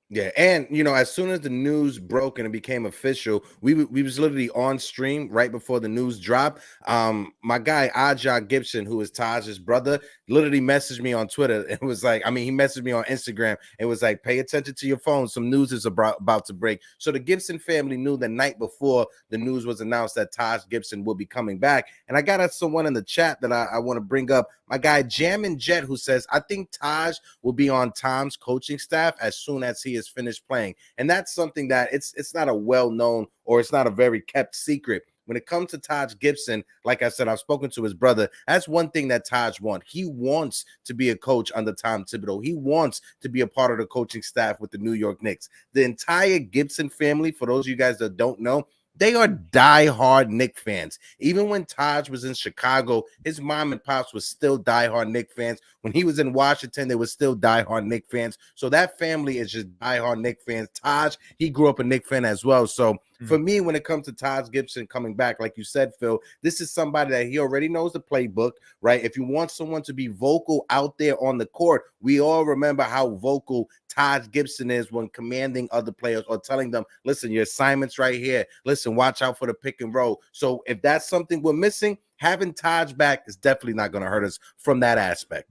Yeah, and as soon as the news broke and it became official, we was literally on stream right before the news dropped. My guy Taj Gibson, who is Taj's brother, literally messaged me on Twitter. It was like, he messaged me on Instagram. It was like, pay attention to your phone. Some news is about to break. So the Gibson family knew the night before the news was announced that Taj Gibson will be coming back. And I got someone in the chat that I want to bring up. My guy Jammin' Jet, who says, I think Taj will be on Tom's coaching staff as soon as he is finished playing. And that's something that it's not a well-known, or it's not a very kept secret. When it comes to Taj Gibson, like I said, I've spoken to his brother. That's one thing that Taj wants. He wants to be a coach under Tom Thibodeau. He wants to be a part of the coaching staff with the New York Knicks. The entire Gibson family, for those of you guys that don't know, they are diehard Knicks fans. Even when Taj was in Chicago, his mom and pops were still diehard Knicks fans. When he was in Washington, they were still diehard Knicks fans. So that family is just diehard Knicks fans. Taj, he grew up a Knicks fan as well. So For me, when it comes to Taj Gibson coming back, like you said, Phil, this is somebody that he already knows the playbook, right? If you want someone to be vocal out there on the court, we all remember how vocal Taj Gibson is when commanding other players or telling them, listen, your assignment's right here. Listen, watch out for the pick and roll. So if that's something we're missing, having Taj back is definitely not going to hurt us from that aspect.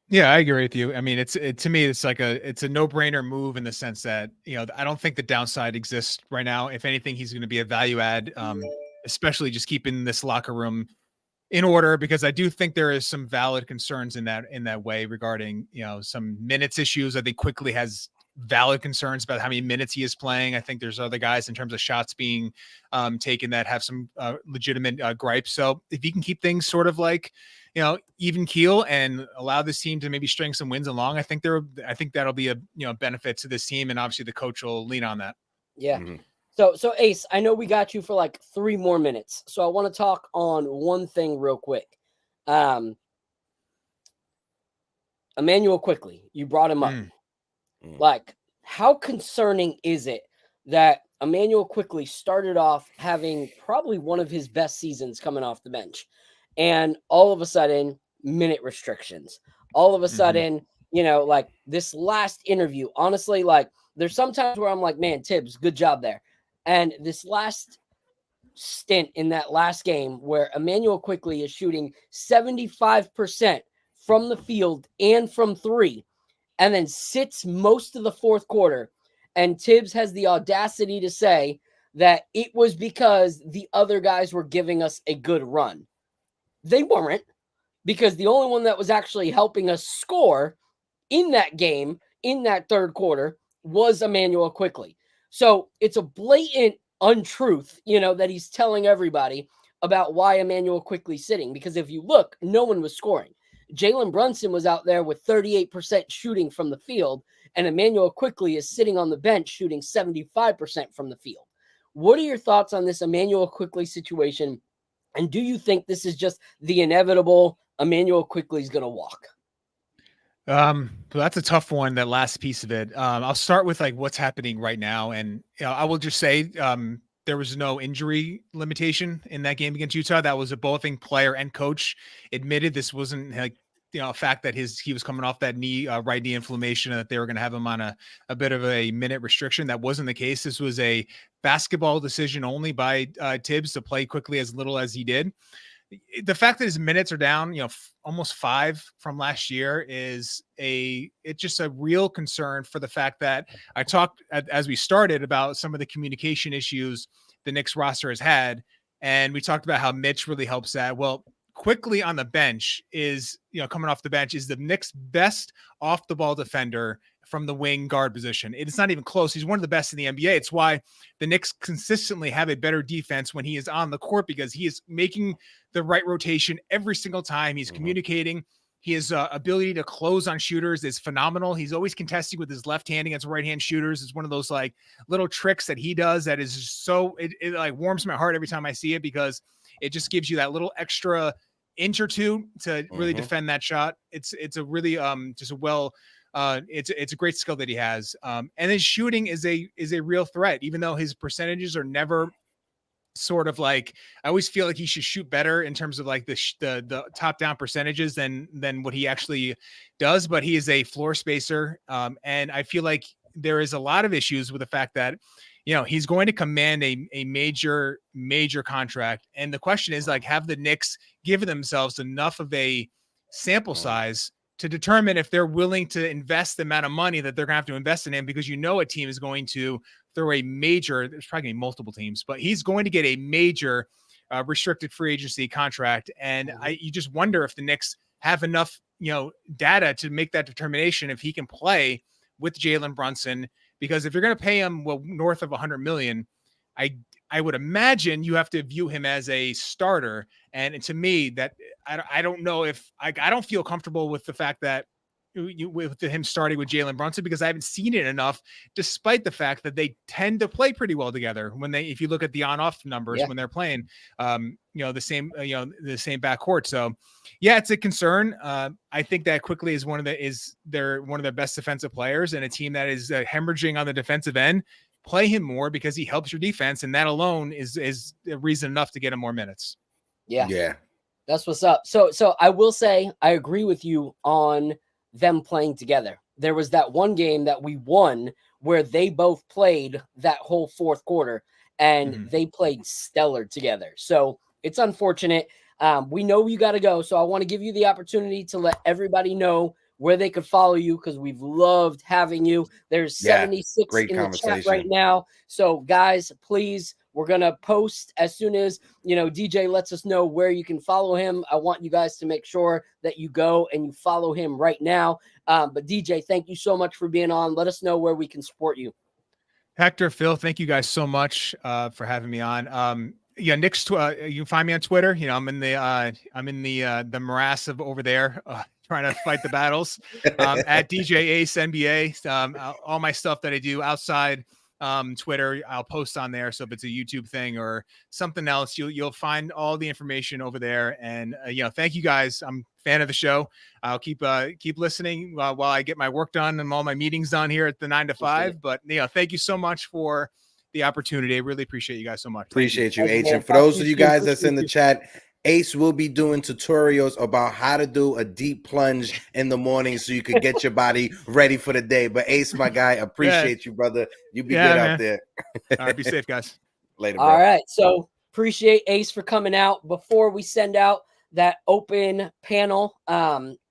Yeah, I agree with you. I mean, to me, it's a no-brainer move in the sense that, I don't think the downside exists right now. If anything, he's going to be a value add, especially just keeping this locker room in order, because I do think there is some valid concerns in that way regarding, some minutes issues. I think Quickley has valid concerns about how many minutes he is playing. I think there's other guys in terms of shots being taken that have some legitimate gripes. So if you can keep things sort of like, even keel and allow this team to maybe string some wins along, I think that'll be a benefit to this team, and obviously the coach will lean on that.
Yeah. Mm-hmm. So Ace, I know we got you for like 3 more minutes, so I want to talk on one thing real quick. Emanuel Quickley, you brought him up. Like, how concerning is it that Emanuel Quickley started off having probably one of his best seasons coming off the bench, and all of a sudden, minute restrictions. All of a sudden, like this last interview, honestly, like there's sometimes where I'm like, man, Tibs, good job there. And this last stint in that last game where Emanuel Quickley is shooting 75% from the field and from 3, and then sits most of the fourth quarter. And Tibs has the audacity to say that it was because the other guys were giving us a good run. They weren't, because the only one that was actually helping us score in that game, in that third quarter, was Emanuel Quickley. So it's a blatant untruth, that he's telling everybody about why Emanuel Quickley's sitting. Because if you look, no one was scoring. Jalen-Brunson was out there with 38% shooting from the field, and Emanuel Quickley is sitting on the bench shooting 75% from the field. What are your thoughts on this Emanuel Quickley situation? And do you think this is just the inevitable Emanuel Quickley is going to walk?
That's a tough one, that last piece of it. I'll start with like what's happening right now. And I will just say, there was no injury limitation in that game against Utah. That was both player and coach admitted. This wasn't like, a fact that he was coming off that right knee inflammation, and that they were going to have him on a bit of a minute restriction. That wasn't the case. This was a basketball decision only by Tibs to play Quickley as little as he did. The fact that his minutes are down, almost 5 from last year it's just a real concern, for the fact that I talked as we started about some of the communication issues the Knicks roster has had. And we talked about how Mitch really helps that. Well, Quickley on the bench is, coming off the bench, is the Knicks' best off the ball defender from the wing guard position. It's not even close. He's one of the best in the NBA. It's why the Knicks consistently have a better defense when he is on the court, because he is making the right rotation every single time. He's communicating. His ability to close on shooters is phenomenal. He's always contesting with his left hand against right-hand shooters. It's one of those like little tricks that he does that is just so, it like warms my heart every time I see it, because it just gives you that little extra inch or two to really defend that shot. It's a really just a well, it's a great skill that he has. And his shooting is a real threat, even though his percentages are never sort of like, I always feel like he should shoot better in terms of like the top down percentages than what he actually does. But he is a floor spacer. And I feel like there is a lot of issues with the fact that, he's going to command a major contract. And the question is, like, have the Knicks given themselves enough of a sample size to determine if they're willing to invest the amount of money that they're going to have to invest in him? Because a team is going to throw a major, there's probably going to be multiple teams, but he's going to get a major restricted free agency contract. And you just wonder if the Knicks have enough, data to make that determination if he can play with Jalen-Brunson. Because if you're going to pay him north of $100 million, I would imagine you have to view him as a starter. And to me, that I don't know if I don't feel comfortable with the fact that with him starting with Jalen-Brunson, because I haven't seen it enough, despite the fact that they tend to play pretty well together if you look at the on-off numbers when they're playing, the same backcourt. So yeah, it's a concern. I think that Quickley is one of their best defensive players, and a team that is hemorrhaging on the defensive end. play him more because he helps your defense, and that alone is reason enough to get him more minutes.
Yeah. That's what's up. So I will say I agree with you on them playing together. There was that one game that we won where they both played that whole fourth quarter, and they played stellar together. So it's unfortunate. We know you got to go. So I want to give you the opportunity to let everybody know where they could follow you, because we've loved having you. There's 76 in the chat right now. So guys, please, we're going to post as soon as, DJ lets us know where you can follow him. I want you guys to make sure that you go and you follow him right now. But DJ, thank you so much for being on. Let us know where we can support you.
Hector, Phil, thank you guys so much for having me on. Knicks, you can find me on Twitter. I'm in the morass of over there, trying to fight the battles. At DJ Ace NBA. All my stuff that I do outside Twitter, I'll post on there. So if it's a YouTube thing or something else, you'll find all the information over there. And thank you guys. I'm a fan of the show. I'll keep listening while I get my work done and all my meetings done here at the 9 to 5. But thank you so much for the opportunity. I really appreciate you guys so much.
Appreciate you, H. And for those of you guys that's in the chat, Ace will be doing tutorials about how to do a deep plunge in the morning so you could get your body ready for the day. But Ace, my guy, appreciate you, brother. You be good out there.
All right, be safe, guys.
Later, bro.
All right. So appreciate Ace for coming out. Before we send out that open panel,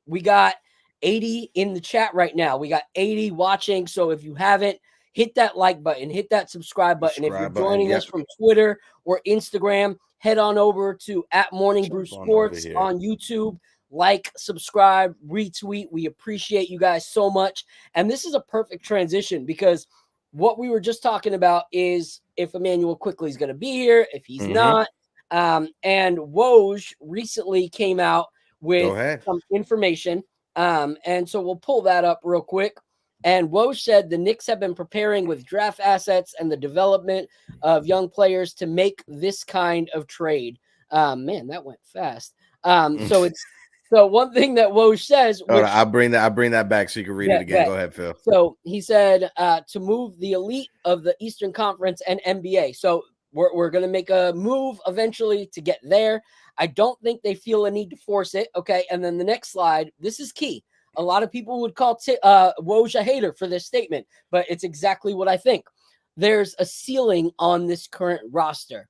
we got 80 in the chat right now. We got 80 watching. So if you haven't, hit that like button, hit that subscribe button. If you're joining us from Twitter or Instagram, head on over to @MorningBrewSports on YouTube. Like, subscribe, retweet. We appreciate you guys so much. And this is a perfect transition, because what we were just talking about is if Emanuel Quickley is going to be here, if he's not. And Woj recently came out with some information. And so we'll pull that up real quick. And Woj said the Knicks have been preparing with draft assets and the development of young players to make this kind of trade. Man, that went fast. So one thing that Woj says,
I'll bring that back so you can read it again. Go ahead, Phil.
So he said to move the elite of the Eastern Conference and NBA. So we're going to make a move eventually to get there. I don't think they feel a need to force it. Okay. And then the next slide, this is key. A lot of people would call Woj a hater for this statement, but it's exactly what I think. There's a ceiling on this current roster.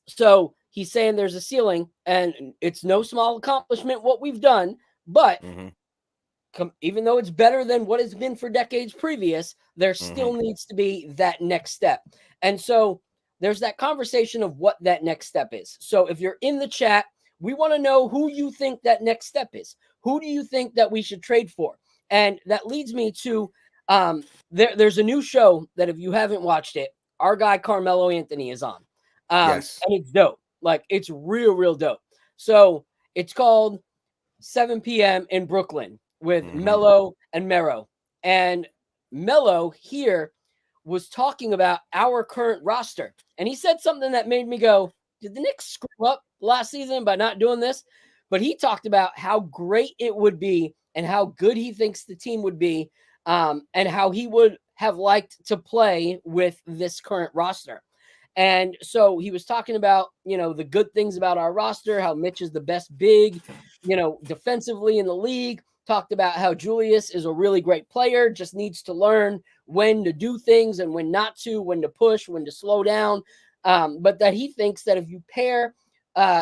So he's saying there's a ceiling, and it's no small accomplishment what we've done, but even though it's better than what it's been for decades previous, there still needs to be that next step. And so there's that conversation of what that next step is. So if you're in the chat, we want to know who you think that next step is. Who do you think that we should trade for? And that leads me to there's a new show that if you haven't watched it, our guy Carmelo Anthony is on. And it's dope. Like, it's real dope. So it's called 7 p.m. in Brooklyn with Melo and Mero. And Melo here was talking about our current roster. And he said something that made me go, did the Knicks screw up last season by not doing this? But he talked about how great it would be and how good he thinks the team would be, and how he would have liked to play with this current roster. And so he was talking about, the good things about our roster, how Mitch is the best big, defensively in the league. Talked about how Julius is a really great player, just needs to learn when to do things and when not to, when to push, when to slow down. But that he thinks that if you pair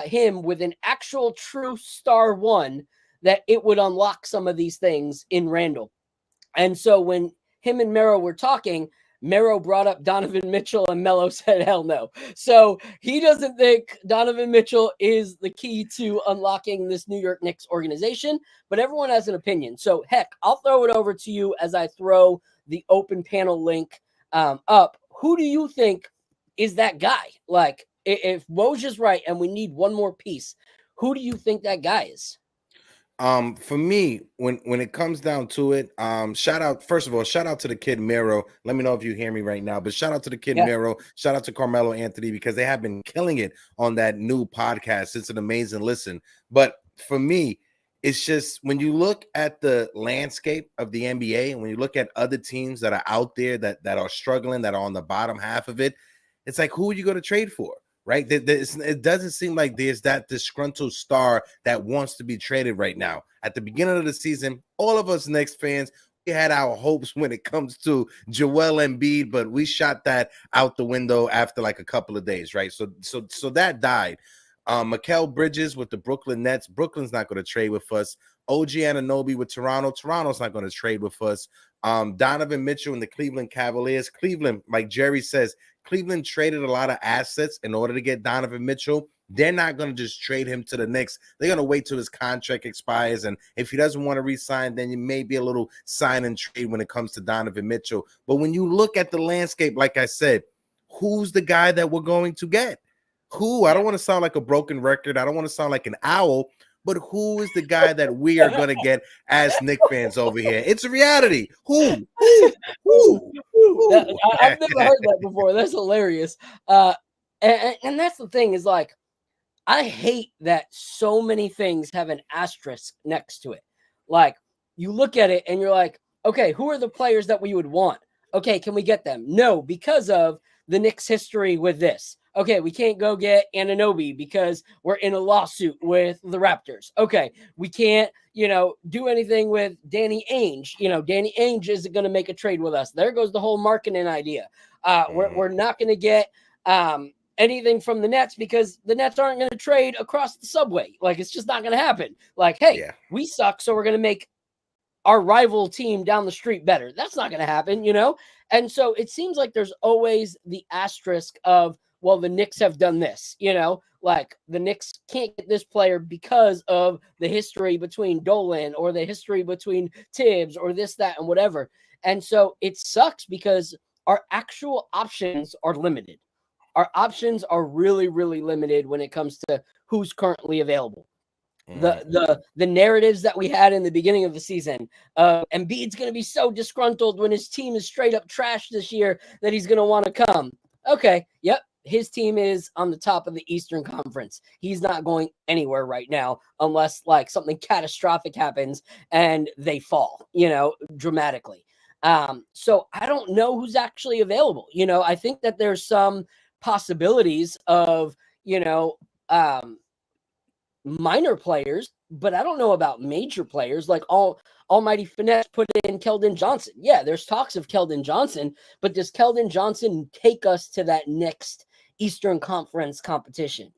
him with an actual true star one, that it would unlock some of these things in Randle. And so when him and Mero were talking, Mero brought up Donovan Mitchell and Melo said, hell no. So he doesn't think Donovan Mitchell is the key to unlocking this New York Knicks organization, but everyone has an opinion. So heck, I'll throw it over to you as I throw the open panel link up. Who do you think is that guy? Like, if Woj is right and we need one more piece, who do you think that guy is?
For me, when it comes down to it, first of all, shout out to the kid Mero. Let me know if you hear me right now, but shout out to the kid Mero. Shout out to Carmelo Anthony, because they have been killing it on that new podcast. It's an amazing listen. But for me, it's just when you look at the landscape of the NBA and when you look at other teams that are out there that are struggling, that are on the bottom half of it, it's like, who are you going to trade for? Right? It doesn't seem like there's that disgruntled star that wants to be traded right now. At the beginning of the season, all of us Knicks fans, we had our hopes when it comes to Joel Embiid, but we shot that out the window after like a couple of days, right? So that died. Mikal Bridges with the Brooklyn Nets. Brooklyn's not going to trade with us. OG Anunoby with Toronto. Toronto's not going to trade with us. Donovan Mitchell and the Cleveland Cavaliers. Cleveland, like Jerry says, Cleveland traded a lot of assets in order to get Donovan Mitchell. They're not going to just trade him to the Knicks. They're going to wait till his contract expires. And if he doesn't want to re-sign, then you may be a little sign and trade when it comes to Donovan Mitchell. But when you look at the landscape, like I said, who's the guy that we're going to get? Who? I don't want to sound like a broken record. I don't want to sound like an owl, but who is the guy that we are going to get as Knicks fans over here? It's a reality. Who?
I've never heard that before. That's hilarious. And that's the thing is like, I hate that so many things have an asterisk next to it. Like you look at it and you're like, okay, who are the players that we would want? Okay, can we get them? No, because of the Knicks history with this. Okay, we can't go get Anunoby because we're in a lawsuit with the Raptors. Okay, we can't, do anything with Danny Ainge. Danny Ainge isn't going to make a trade with us. There goes the whole Markkanen idea. We're not going to get anything from the Nets because the Nets aren't going to trade across the subway. Like, it's just not going to happen. Like, hey, we suck, so we're going to make our rival team down the street better. That's not going to happen, And so it seems like there's always the asterisk of, well, the Knicks have done this, like the Knicks can't get this player because of the history between Dolan or the history between Tibs or this, that, and whatever. And so it sucks because our actual options are limited. Our options are really, really limited when it comes to who's currently available. The narratives that we had in the beginning of the season, Embiid's going to be so disgruntled when his team is straight up trash this year that he's going to want to come. Okay, yep. His team is on the top of the Eastern Conference. He's not going anywhere right now unless like something catastrophic happens and they fall, dramatically. So I don't know who's actually available. I think that there's some possibilities of, minor players, but I don't know about major players. Like Almighty Finesse put in Keldon Johnson. Yeah, there's talks of Keldon Johnson, but does Keldon Johnson take us to that next Eastern Conference competition?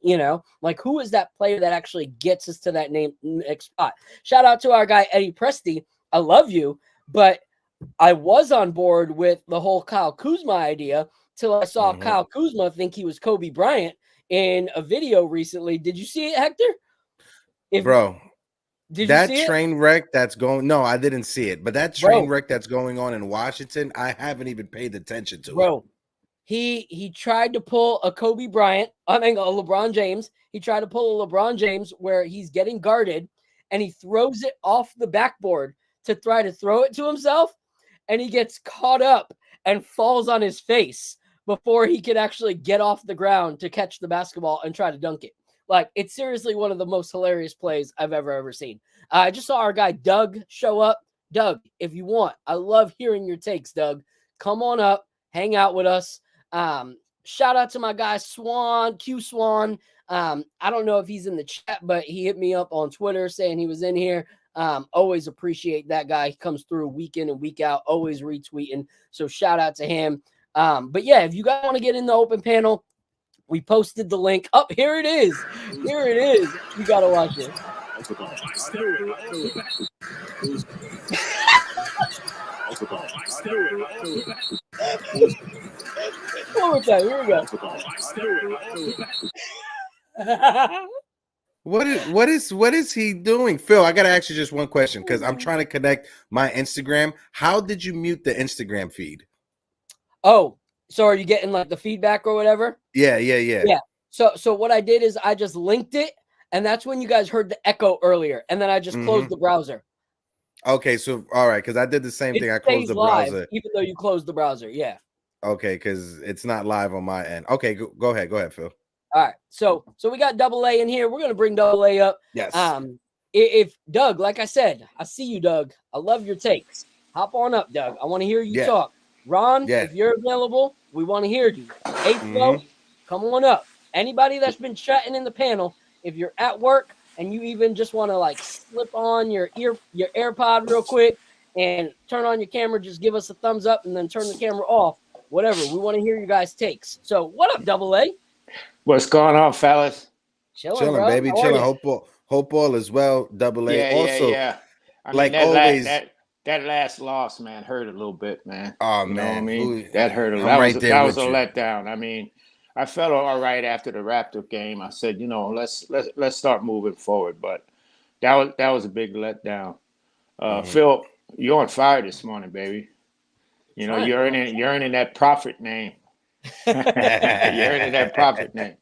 Like who is that player that actually gets us to that next spot? Shout out to our guy, Eddie Presti. I love you, but I was on board with the whole Kyle Kuzma idea till I saw Kyle Kuzma think he was Kobe Bryant in a video recently. Did you see it, Hector?
Bro,
did
that
you see
train wreck that's going, no, I didn't see it, but that train wreck that's going on in Washington, I haven't even paid attention to it.
He tried to pull a Kobe Bryant, a LeBron James. He tried to pull a LeBron James where he's getting guarded and he throws it off the backboard to try to throw it to himself, and he gets caught up and falls on his face before he could actually get off the ground to catch the basketball and try to dunk it. Like, it's seriously one of the most hilarious plays I've ever seen. I just saw our guy Doug show up. Doug, if you want, I love hearing your takes, Doug. Come on up, hang out with us. Shout out to my guy Swan, Q Swan. I don't know if he's in the chat, but he hit me up on Twitter saying he was in here. Always appreciate that guy. He comes through week in and week out, always retweeting. So shout out to him. But yeah, if you guys want to get in the open panel, we posted the link up. Here it is. Here it is. You got to watch it. One more time. Here we go.
What is he doing? Phil, I gotta ask you just one question because I'm trying to connect my Instagram. How did you mute the Instagram feed?
Oh, so are you getting like the feedback or whatever?
Yeah.
So what I did is I just linked it, and that's when you guys heard the echo earlier, and then I just closed the browser.
Okay, so all right, because I did the same thing. I closed the browser,
even though you closed the browser. Yeah.
Okay, because it's not live on my end. Okay, go ahead, Phil.
All right, so we got Double A in here. We're gonna bring Double A up.
Yes.
if Doug, like I said, I see you, Doug. I love your takes. Hop on up, Doug. I want to hear you talk. Ron, if you're available, we want to hear you. Hey, Flo, come on up. Anybody that's been chatting in the panel, if you're at work and you even just want to like slip on your AirPod real quick and turn on your camera, just give us a thumbs up and then turn the camera off. Whatever. We want to hear you guys' takes. So what up, Double A?
What's going on, fellas?
Chilling, bro. Baby. Chilling. Hope all is well. Double A.
Yeah. I mean, like always, that last loss, man, hurt a little bit, man.
Oh,
you
man.
know what I mean? That hurt a little. That was a letdown. I mean, I felt all right after the Raptor game. I said, let's start moving forward. But that was a big letdown. Phil, you're on fire this morning, baby. You know, you're earning that prophet name. You're earning that prophet name.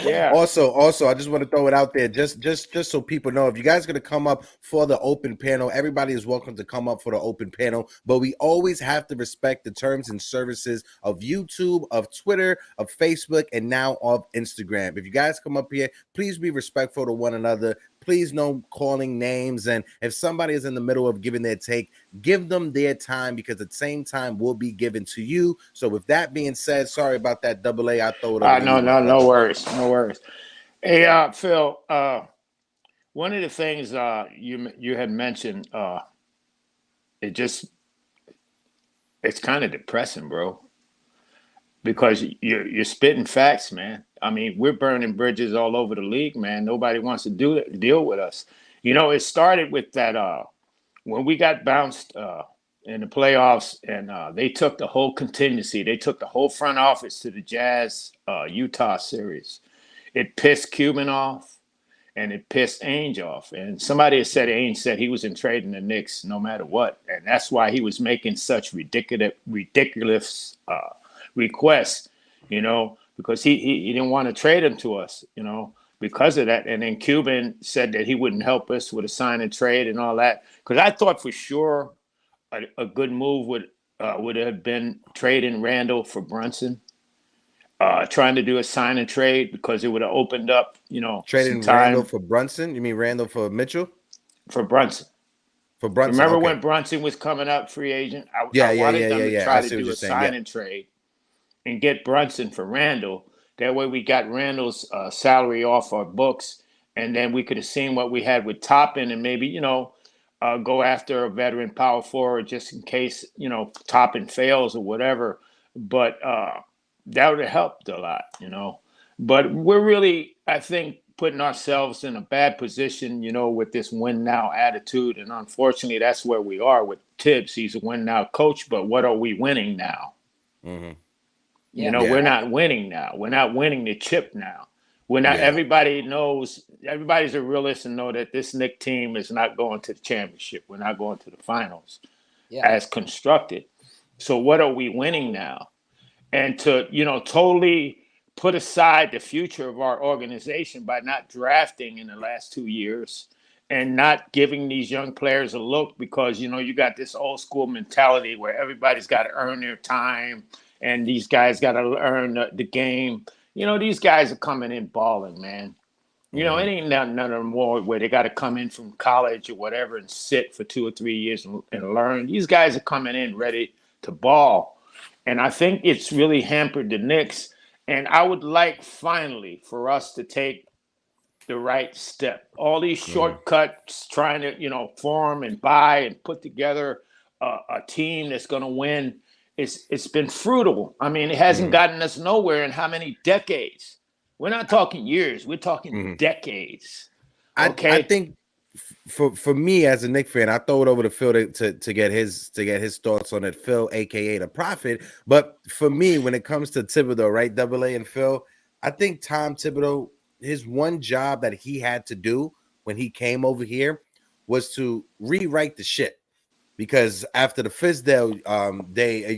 Yeah.
Also, I just want to throw it out there, just so people know, if you guys are going to come up for the open panel, everybody is welcome to come up for the open panel. But we always have to respect the terms and services of YouTube, of Twitter, of Facebook, and now of Instagram. If you guys come up here, please be respectful to one another. Please no calling names. And if somebody is in the middle of giving their take, give them their time, because the same time will be given to you. So with that being said, sorry about that, Double A. I throw it over.
No worries. Hey, Phil, one of the things you had mentioned, it's kind of depressing, bro, because you're spitting facts, man. I mean, we're burning bridges all over the league, man. Nobody wants to deal with us. You know, it started with that when we got bounced in the playoffs, and they took the whole contingency. They took the whole front office to the Jazz Utah series. It pissed Cuban off, and it pissed Ainge off. And somebody had said Ainge said he was in trading the Knicks no matter what, and that's why he was making such ridiculous requests, you know, because he didn't want to trade him to us, you know, because of that. And then Cuban said that he wouldn't help us with a sign and trade and all that. Because I thought for sure a good move would have been trading Randle for Brunson, trying to do a sign and trade, because it would have opened up, you know,
trading Randle for Brunson. You mean Randle for Mitchell?
For Brunson.
For Brunson.
Remember when Brunson was coming up free agent? I wanted them to try to do a sign and trade and get Brunson for Randle. That way we got Randle's salary off our books, and then we could have seen what we had with Toppin, and maybe, you know, go after a veteran power forward just in case, you know, Toppin fails or whatever. But that would have helped a lot, you know. But we're really, I think, putting ourselves in a bad position, you know, with this win now attitude. And unfortunately, that's where we are with Tibs. He's a win now coach, but what are we winning now?
Mm-hmm.
You know, we're not winning now. We're not winning the chip now. We're not. Everybody knows. Everybody's a realist and know that this Knicks team is not going to the championship. We're not going to the finals as constructed. So what are we winning now? And to, you know, totally put aside the future of our organization by not drafting in the last 2 years and not giving these young players a look, because, you know, you got this old school mentality where everybody's got to earn their time. And these guys got to earn the game. You know, these guys are coming in balling, man. You know, it ain't none of them more where they got to come in from college or whatever and sit for 2 or 3 years and learn. These guys are coming in ready to ball. And I think it's really hampered the Knicks. And I would like finally for us to take the right step. All these shortcuts, trying to, you know, form and buy and put together a team that's going to win. It's been fruitful. I mean, it hasn't gotten us nowhere in how many decades? We're not talking years. We're talking decades. Okay.
I think for me as a Knicks fan, I throw it over to Phil to get his thoughts on it. Phil, aka the Prophet. But for me, when it comes to Thibodeau, right, Double A and Phil, I think Tom Thibodeau, his one job that he had to do when he came over here was to rewrite the shit. Because after the Fizdale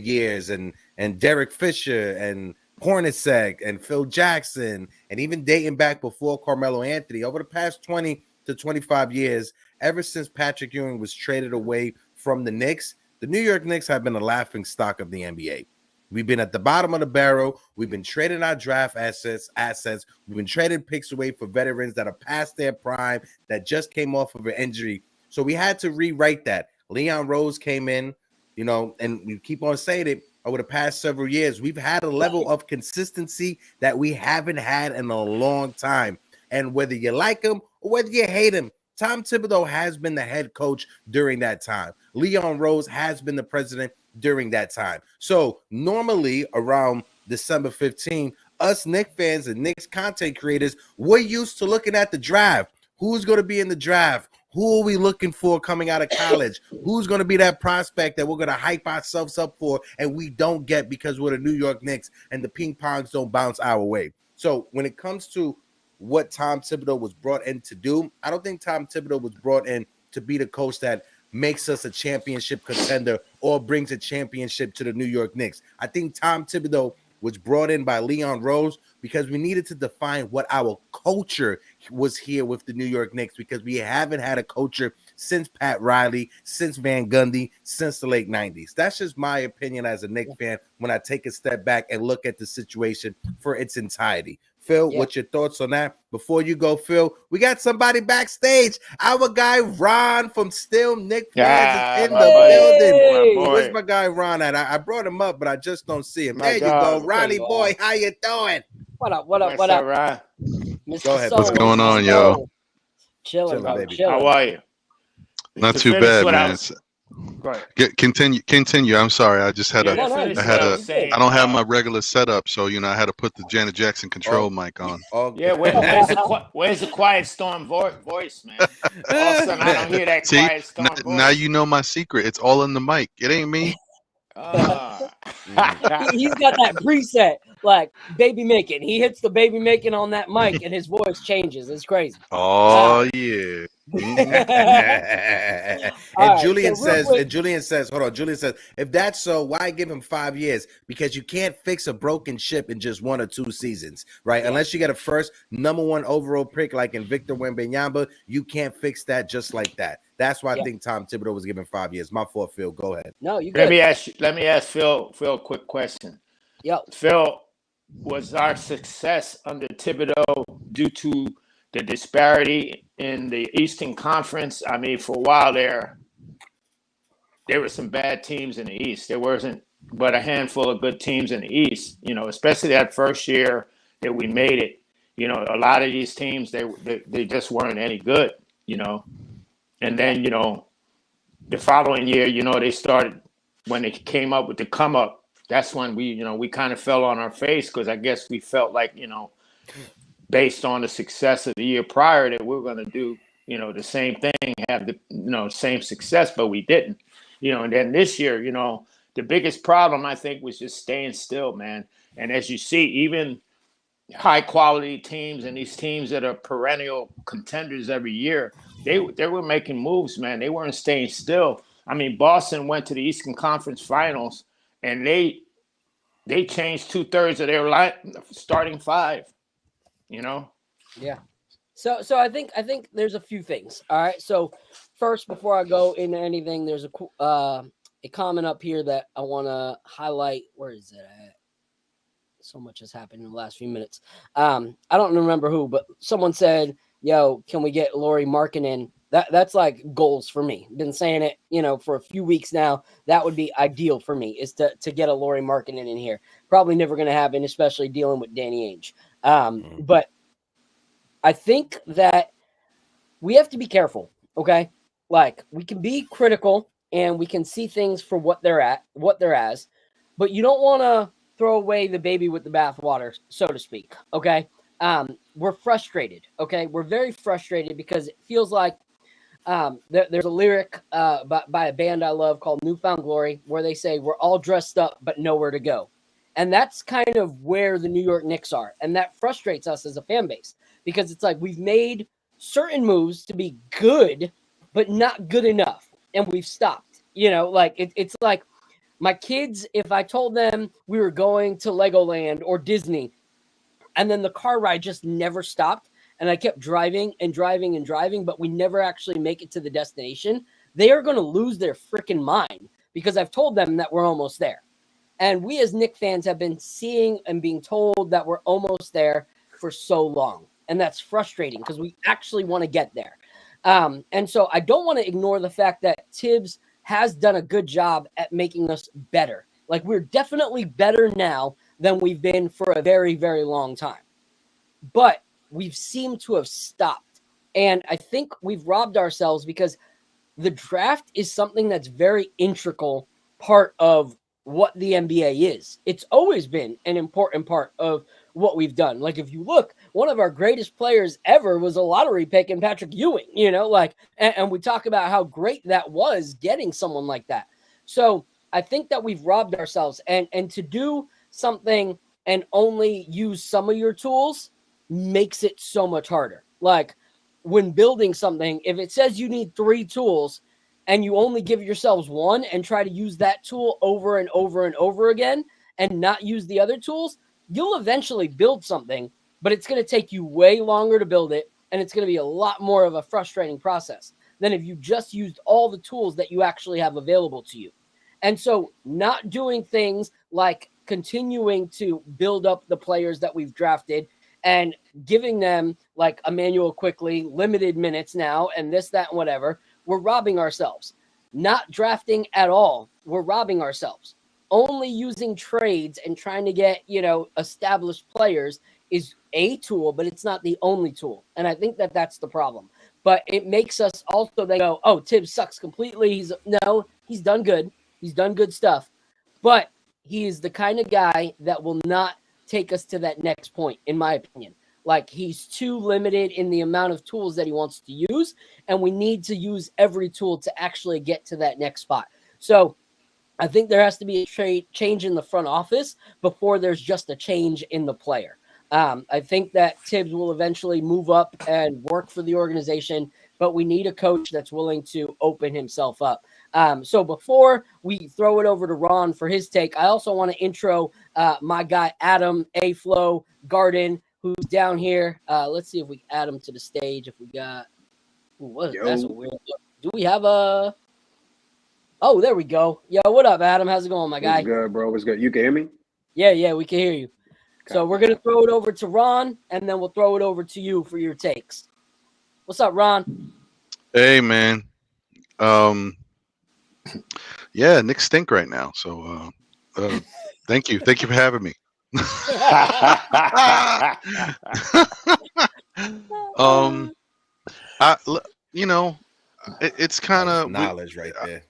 years and Derek Fisher and Hornacek and Phil Jackson, and even dating back before Carmelo Anthony, over the past 20 to 25 years, ever since Patrick Ewing was traded away from the Knicks, the New York Knicks have been a laughing stock of the NBA. We've been at the bottom of the barrel. We've been trading our draft assets. We've been trading picks away for veterans that are past their prime, that just came off of an injury. So we had to rewrite that. Leon Rose came in, and we keep on saying it over the past several years. We've had a level of consistency that we haven't had in a long time. And whether you like him or whether you hate him, Tom Thibodeau has been the head coach during that time. Leon Rose has been the president during that time. So normally around December 15, us Knicks fans and Knicks content creators, we're used to looking at the draft. Who's going to be in the draft? Who are we looking for coming out of college? Who's going to be that prospect that we're going to hype ourselves up for and we don't get because we're the New York Knicks and the ping pongs don't bounce our way? So when it comes to what Tom Thibodeau was brought in to do, I don't think Tom Thibodeau was brought in to be the coach that makes us a championship contender or brings a championship to the New York Knicks. I think Tom Thibodeau was brought in by Leon Rose because we needed to define what our culture was here with the New York Knicks, because we haven't had a culture since Pat Riley, since Van Gundy, since the late 90s. That's just my opinion as a Knicks fan when I take a step back and look at the situation for its entirety. Phil, what's your thoughts on that? Before you go, Phil, we got somebody backstage. Our guy Ron from Still Knicks Fans is in the building. Where's my guy Ron at? I brought him up, but I just don't see him. There you go. Ronnie boy, how you doing?
What up, Ron?
Go ahead.
What's going on, yo?
Chilling, baby.
How are you?
Not too bad, man. Continue. I'm sorry. I just had I don't have my regular setup, so I had to put the Janet Jackson control mic on.
Yeah, where's the quiet storm voice, man? All of a sudden, I don't hear that quiet storm voice.
Now you know my secret. It's all in the mic. It ain't me.
He's got that preset, like baby making. He hits the baby making on that mic, and his voice changes. It's crazy.
Oh yeah.
Julian says, if that's so, why give him 5 years? Because you can't fix a broken ship in just 1 or 2 seasons, right? Yeah. Unless you get a first #1 overall pick like in Victor Wembanyama, you can't fix that just like that. That's why I think Tom Thibodeau was given 5 years. My fault, Phil. Go ahead.
No, you.
Let me ask Phil a quick question.
Yep.
Phil, was our success under Thibodeau due to the disparity in the Eastern Conference? I mean, for a while there were some bad teams in the East. There wasn't but a handful of good teams in the East, especially that first year that we made it. A lot of these teams, they just weren't any good, And then, the following year, they started, when they came up with the come up, that's when we kind of fell on our face, because I guess we felt like, based on the success of the year prior, that we were going to do, the same thing, have the, same success, but we didn't, and then this year, the biggest problem I think was just staying still, man. And as you see, even high quality teams and these teams that are perennial contenders every year, they were making moves, man. They weren't staying still. I mean, Boston went to the Eastern Conference Finals and they changed 2/3 of their starting 5,
Yeah. So I think there's a few things. All right. So first, before I go into anything, there's a comment up here that I want to highlight. Where is it at? So much has happened in the last few minutes. I don't remember who, but someone said, "Yo, can we get Lauri Markkanen?" That's like goals for me. Been saying it, for a few weeks now. That would be ideal for me, is to get a Lauri Markkanen in here. Probably never going to happen, especially dealing with Danny Ainge. But I think that we have to be careful. Okay, like we can be critical and we can see things for what they're as, but you don't want to throw away the baby with the bathwater, so to speak. Okay. We're frustrated. Okay. We're very frustrated because it feels like there's a lyric by a band I love called Newfound Glory, where they say we're all dressed up, but nowhere to go. And that's kind of where the New York Knicks are. And that frustrates us as a fan base, because it's like we've made certain moves to be good, but not good enough. And we've stopped, it's like, my kids, if I told them we were going to Legoland or Disney, and then the car ride just never stopped, and I kept driving and driving and driving, but we never actually make it to the destination, they are going to lose their freaking mind, because I've told them that we're almost there. And we as Knicks fans have been seeing and being told that we're almost there for so long. And that's frustrating because we actually want to get there. And so I don't want to ignore the fact that Tibs has done a good job at making us better. Like, we're definitely better now than we've been for a very, very long time. But we've seemed to have stopped. And I think we've robbed ourselves because the draft is something that's very integral part of what the NBA is. It's always been an important part of what we've done. Like, if you look, one of our greatest players ever was a lottery pick in Patrick Ewing, and we talk about how great that was getting someone like that. So I think that we've robbed ourselves, and to do something and only use some of your tools makes it so much harder. Like, when building something, if it says you need 3 tools and you only give yourselves one and try to use that tool over and over and over again and not use the other tools, you'll eventually build something, but it's going to take you way longer to build it, and it's going to be a lot more of a frustrating process than if you just used all the tools that you actually have available to you. And so not doing things like continuing to build up the players that we've drafted and giving them, like Emanuel Quickley, limited minutes now and this, that, and whatever, we're robbing ourselves. Not drafting at all, we're robbing ourselves. Only using trades and trying to get, established players is a tool, but it's not the only tool. And I think that that's the problem. But it makes us also then go, oh, Tibs sucks completely. He's done good. He's done good stuff. But he is the kind of guy that will not take us to that next point, in my opinion. Like, he's too limited in the amount of tools that he wants to use, and we need to use every tool to actually get to that next spot. So I think there has to be a change in the front office before there's just a change in the player. I think that Tibs will eventually move up and work for the organization, but we need a coach that's willing to open himself up. So before we throw it over to Ron for his take, I also want to intro my guy, Adam A-Flow Garden, who's down here. Let's see if we add him to the stage. If we got, that's a weird look. Do we have a? Oh, there we go. Yo, what up, Adam? How's it going, my guy?
What's good, bro? What's good? You can hear me?
Yeah, we can hear you. So we're going to throw it over to Ron, and then we'll throw it over to you for your takes. What's up, Ron?
Hey, man. Yeah, Knicks stink right now. So thank you. Thank you for having me. It's kind of
knowledge right there.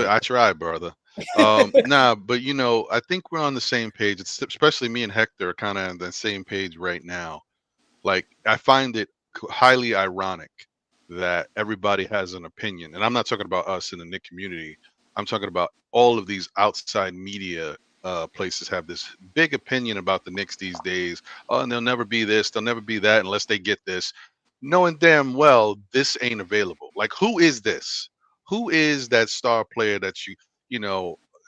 I tried, brother. But I think we're on the same page. It's especially me and Hector are kind of on the same page right now. Like, I find it highly ironic that everybody has an opinion, and I'm not talking about us in the Knicks community. I'm talking about all of these outside media places have this big opinion about the Knicks these days. Oh, and they'll never be this, they'll never be that unless they get this, knowing damn well this ain't available. Like, who is this? Who is that star player that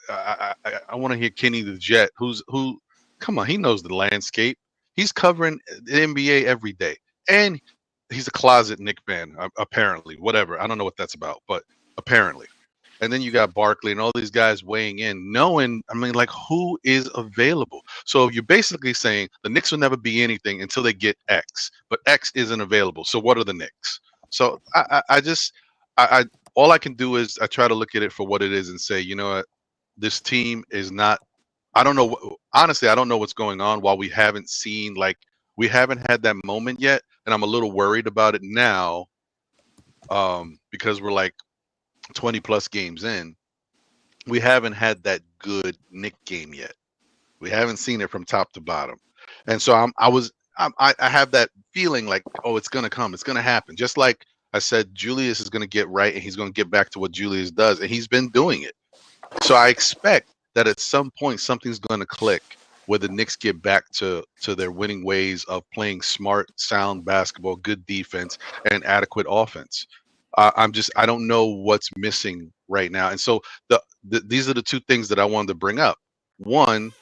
I want to hear Kenny the Jet. Who? Come on, he knows the landscape. He's covering the NBA every day, and he's a closet Knicks fan, apparently. Whatever, I don't know what that's about, but apparently. And then you got Barkley and all these guys weighing in, knowing, who is available? So you're basically saying the Knicks will never be anything until they get X, but X isn't available. So what are the Knicks? So I all I can do is I try to look at it for what it is and say, you know what, this team is not. I don't know. Honestly, I don't know what's going on. While we haven't had that moment yet, and I'm a little worried about it now, because we're like 20 plus games in. We haven't had that good Knicks game yet. We haven't seen it from top to bottom, and so I have that feeling like, oh, it's gonna come, it's gonna happen. Just like I said, Julius is gonna get right, and he's gonna get back to what Julius does, and he's been doing it. So I expect that at some point something's going to click where the Knicks get back to their winning ways of playing smart, sound basketball, good defense, and adequate offense. I don't know what's missing right now. And so these are the two things that I wanted to bring up. One,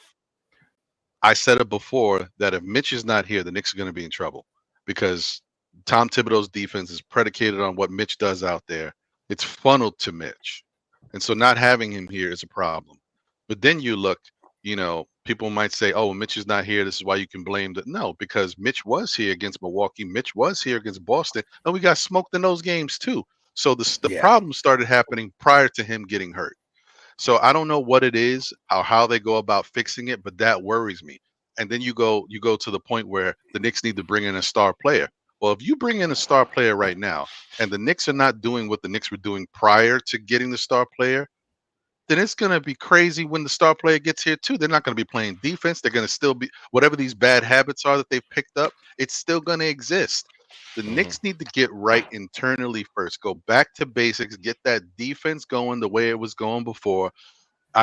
I said it before that if Mitch is not here, the Knicks are going to be in trouble because Tom Thibodeau's defense is predicated on what Mitch does out there. It's funneled to Mitch. And so not having him here is a problem. But then you look, people might say, "Oh, Mitch is not here. This is why you can blame that." No, because Mitch was here against Milwaukee. Mitch was here against Boston, and we got smoked in those games too. So the
Yeah.
problem started happening prior to him getting hurt. So I don't know what it is, how they go about fixing it, but that worries me. And then you go to the point where the Knicks need to bring in a star player. Well, if you bring in a star player right now, and the Knicks are not doing what the Knicks were doing prior to getting the star player, then it's going to be crazy when the star player gets here too. They're not going to be playing defense. They're going to still be whatever these bad habits are that they've picked up. It's still going to exist. The Knicks need to get right internally first. Go back to basics. Get that defense going the way it was going before.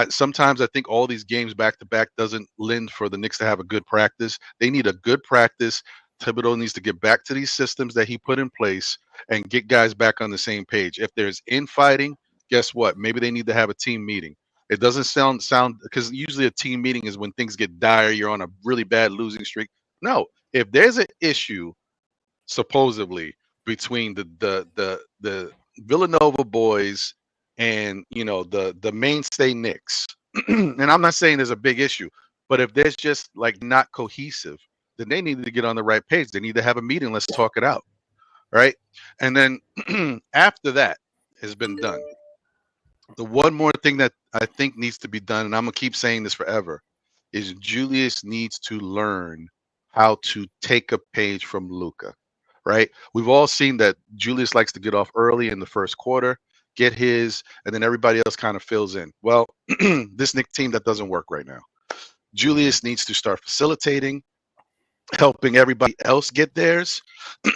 Sometimes I think all these games back to back doesn't lend for the Knicks to have a good practice. They need a good practice. Thibodeau needs to get back to these systems that he put in place and get guys back on the same page. If there's infighting, guess what? Maybe they need to have a team meeting. It doesn't sound because usually a team meeting is when things get dire. You're on a really bad losing streak. No, if there's an issue, supposedly between the Villanova boys and the mainstay Knicks, and I'm not saying there's a big issue, but if there's just like not cohesive, then they need to get on the right page. They need to have a meeting. Let's talk it out, right? And then after that has been done, the one more thing that I think needs to be done, and I'm gonna keep saying this forever, is Julius needs to learn how to take a page from Luka, right? We've all seen that Julius likes to get off early in the first quarter, get his, and then everybody else kind of fills in. Well, this Knicks team, that doesn't work right now. Julius needs to start facilitating, helping everybody else get theirs,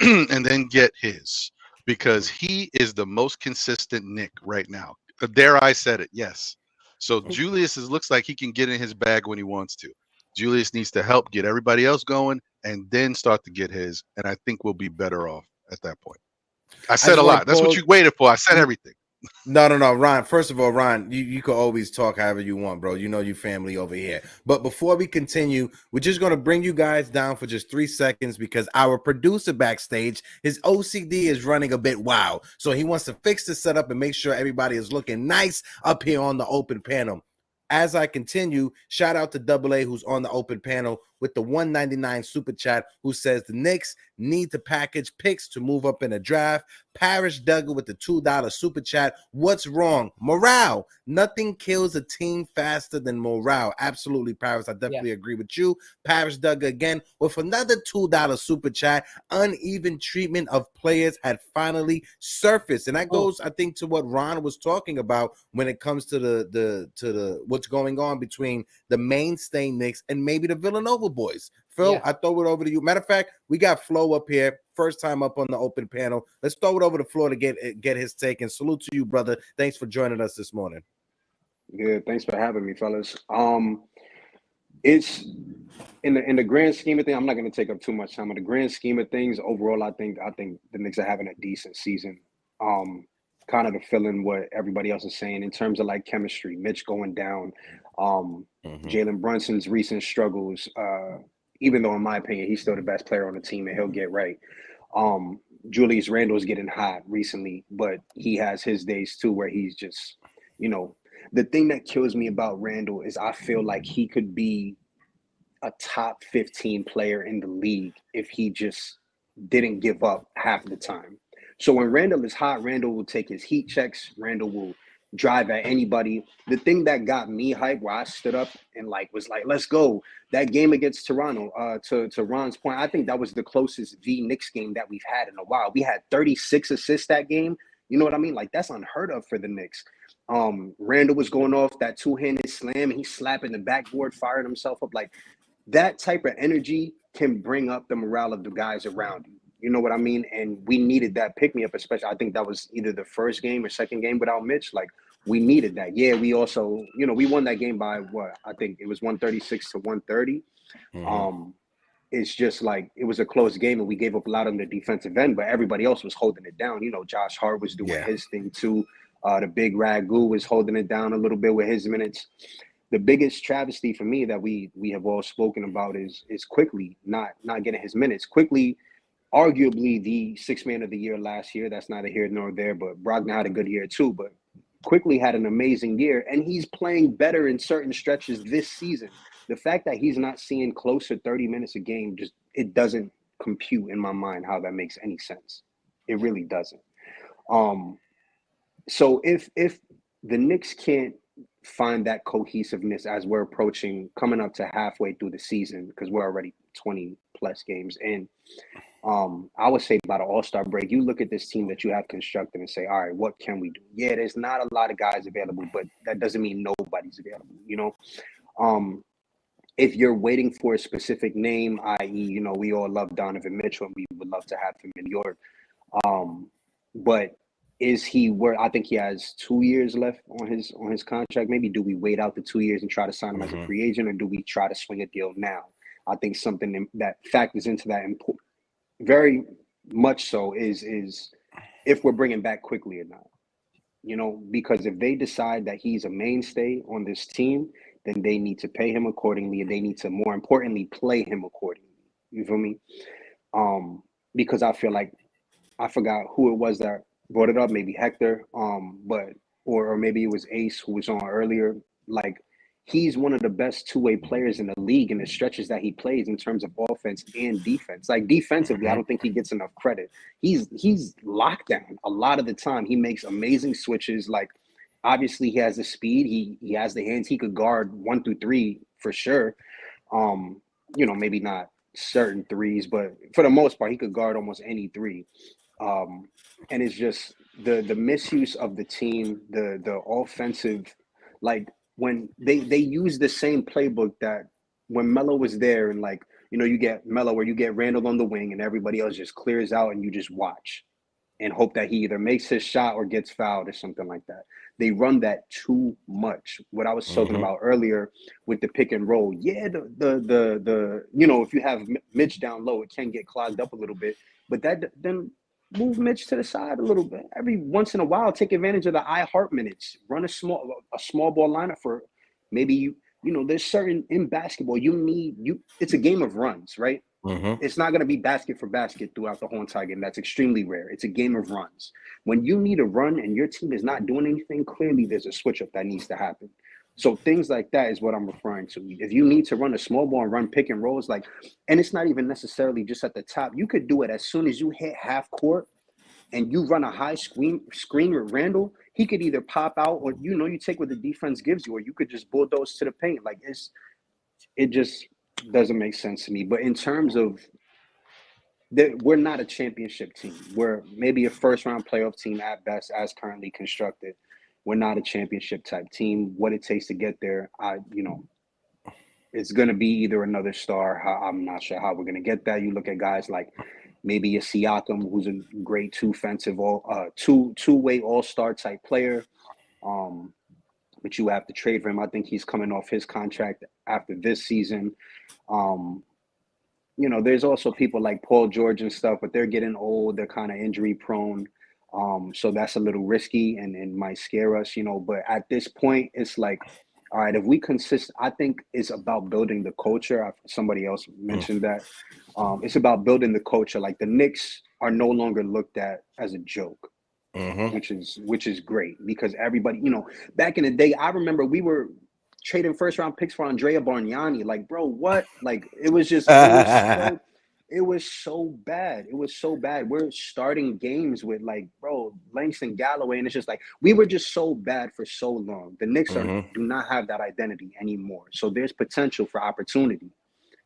and then get his, because he is the most consistent Knick right now. Dare I said it, yes. So Julius looks like he can get in his bag when he wants to. Julius needs to help get everybody else going and then start to get his, and I think we'll be better off at that point. I said a lot. That's what you waited for. I said everything.
No, Ron. First of all, Ron, you can always talk however you want, bro. You know you family over here. But before we continue, we're just going to bring you guys down for just 3 seconds because our producer backstage, his OCD is running a bit wild. So he wants to fix the setup and make sure everybody is looking nice up here on the open panel. As I continue, shout out to Double A, who's on the open panel with the $1.99 super chat, who says the Knicks need to package picks to move up in a draft. Parrish Duggar with the $2 super chat. What's wrong? Morale. Nothing kills a team faster than morale. Absolutely, Parrish. I definitely agree with you. Parrish Duggar again with another $2 super chat. Uneven treatment of players had finally surfaced, and that goes, I think, to what Ron was talking about when it comes to the what's going on between the mainstay Knicks and maybe the Villanova boys. Phil, I throw it over to you. Matter of fact, we got Flo up here, first time up on the open panel. Let's throw it over to Flo to get his take. And salute to you, brother. Thanks for joining us this morning.
Yeah, thanks for having me, fellas. It's in the grand scheme of things. I'm not going to take up too much time. In the grand scheme of things, overall, I think the Knicks are having a decent season. Kind of fulfilling what everybody else is saying in terms of like chemistry. Mitch going down, Jalen Brunson's recent struggles. Even though, in my opinion, he's still the best player on the team and he'll get right. Julius Randle's getting hot recently, but he has his days too where he's just, the thing that kills me about Randle is I feel like he could be a top 15 player in the league if he just didn't give up half the time. So when Randle is hot, Randle will take his heat checks. Randle will drive at anybody. The thing that got me hyped, where I stood up and was like, let's go. That game against Toronto, to Ron's point, I think that was the closest Knicks game that we've had in a while. We had 36 assists that game. You know what I mean? Like, that's unheard of for the Knicks. Randle was going off that two-handed slam, and he's slapping the backboard, firing himself up. Like, that type of energy can bring up the morale of the guys around you. You know what I mean? And we needed that pick-me-up, especially. I think that was either the first game or second game without Mitch. Like, we needed that. Yeah, we also, we won that game by what? I think it was 136 to 130. It's just like it was a close game, and we gave up a lot on the defensive end, but everybody else was holding it down. Josh Hart was doing his thing too. The big Ragu was holding it down a little bit with his minutes. The biggest travesty for me that we have all spoken about is Quickley not getting his minutes. Quickley, arguably the sixth man of the year last year. That's neither here nor there, but Brogdon had a good year too. But Quickley had an amazing year, and he's playing better in certain stretches this season. The fact that he's not seeing close to 30 minutes a game, just it doesn't compute in my mind how that makes any sense. It really doesn't. So if the Knicks can't find that cohesiveness as we're approaching, coming up to halfway through the season, because we're already 20 plus games in, I would say by the All-Star break, you look at this team that you have constructed and say, all right, what can we do? Yeah, there's not a lot of guys available, but that doesn't mean nobody's available, you know? If you're waiting for a specific name, i.e., you know, we all love Donovan Mitchell and we would love to have him in York. But is he where I think he has 2 years left on his contract? Maybe do we wait out the 2 years and try to sign him as a free agent, or do we try to swing a deal now? I think something that factors into that very much so is if we're bringing back Quickley or not. You know, because if they decide that he's a mainstay on this team, then they need to pay him accordingly, and they need to, more importantly, play him accordingly. You feel me? Because I feel like, I forgot who it was that brought it up, maybe Hector, but or maybe it was Ace who was on earlier. Like, he's one of the best two-way players in the league in the stretches that he plays in terms of offense and defense. Like, defensively, I don't think he gets enough credit. He's locked down a lot of the time. He makes amazing switches. Like, obviously, he has the speed. He has the hands. He could guard 1 through 3 for sure. You know, maybe not certain threes, but for the most part, he could guard almost any three. And it's just the misuse of the team, the offensive, like, when they use the same playbook that when Melo was there, and, like, you know, you get Melo where you get Randle on the wing and everybody else just clears out and you just watch and hope that he either makes his shot or gets fouled or something like that. They run that too much. What I was talking about earlier with the pick and roll. Yeah, the you know, if you have Mitch down low, it can get clogged up a little bit, but that then move Mitch to the side a little bit. Every once in a while, take advantage of the I heart minutes. Run a small ball lineup for maybe you know, there's certain in basketball it's a game of runs, right? It's not going to be basket for basket throughout the whole entire game. That's extremely rare. It's a game of runs. When you need a run and your team is not doing anything, clearly there's a switch up that needs to happen. So things like that is what I'm referring to. If you need to run a small ball and run pick and rolls, like, and it's not even necessarily just at the top. You could do it as soon as you hit half court and you run a high screen with Randle. He could either pop out, or, you know, you take what the defense gives you, or you could just bulldoze to the paint. Like, it just doesn't make sense to me. But in terms of we're not a championship team. We're maybe a first-round playoff team at best, as currently constructed. We're not a championship type team. What it takes to get there, you know, it's going to be either another star. I'm not sure how we're going to get that. You look at guys like maybe a Siakam, who's a great two-way all-star type player. But you have to trade for him. I think he's coming off his contract after this season. You know, there's also people like Paul George and stuff, but they're getting old. They're kind of injury prone. So that's a little risky and might scare us, you know. But at this point, it's like, all right, if we I think it's about building the culture. Somebody else mentioned that. It's about building the culture. Like, the Knicks are no longer looked at as a joke, which is great, because everybody, you know, back in the day, I remember we were trading first-round picks for Andrea Bargnani. Like, bro, what? Like, it was just it was so bad. It was so bad. We're starting games with, like, bro, Langston Galloway, and it's just like, we were just so bad for so long. The Knicks do not have that identity anymore. So there's potential for opportunity,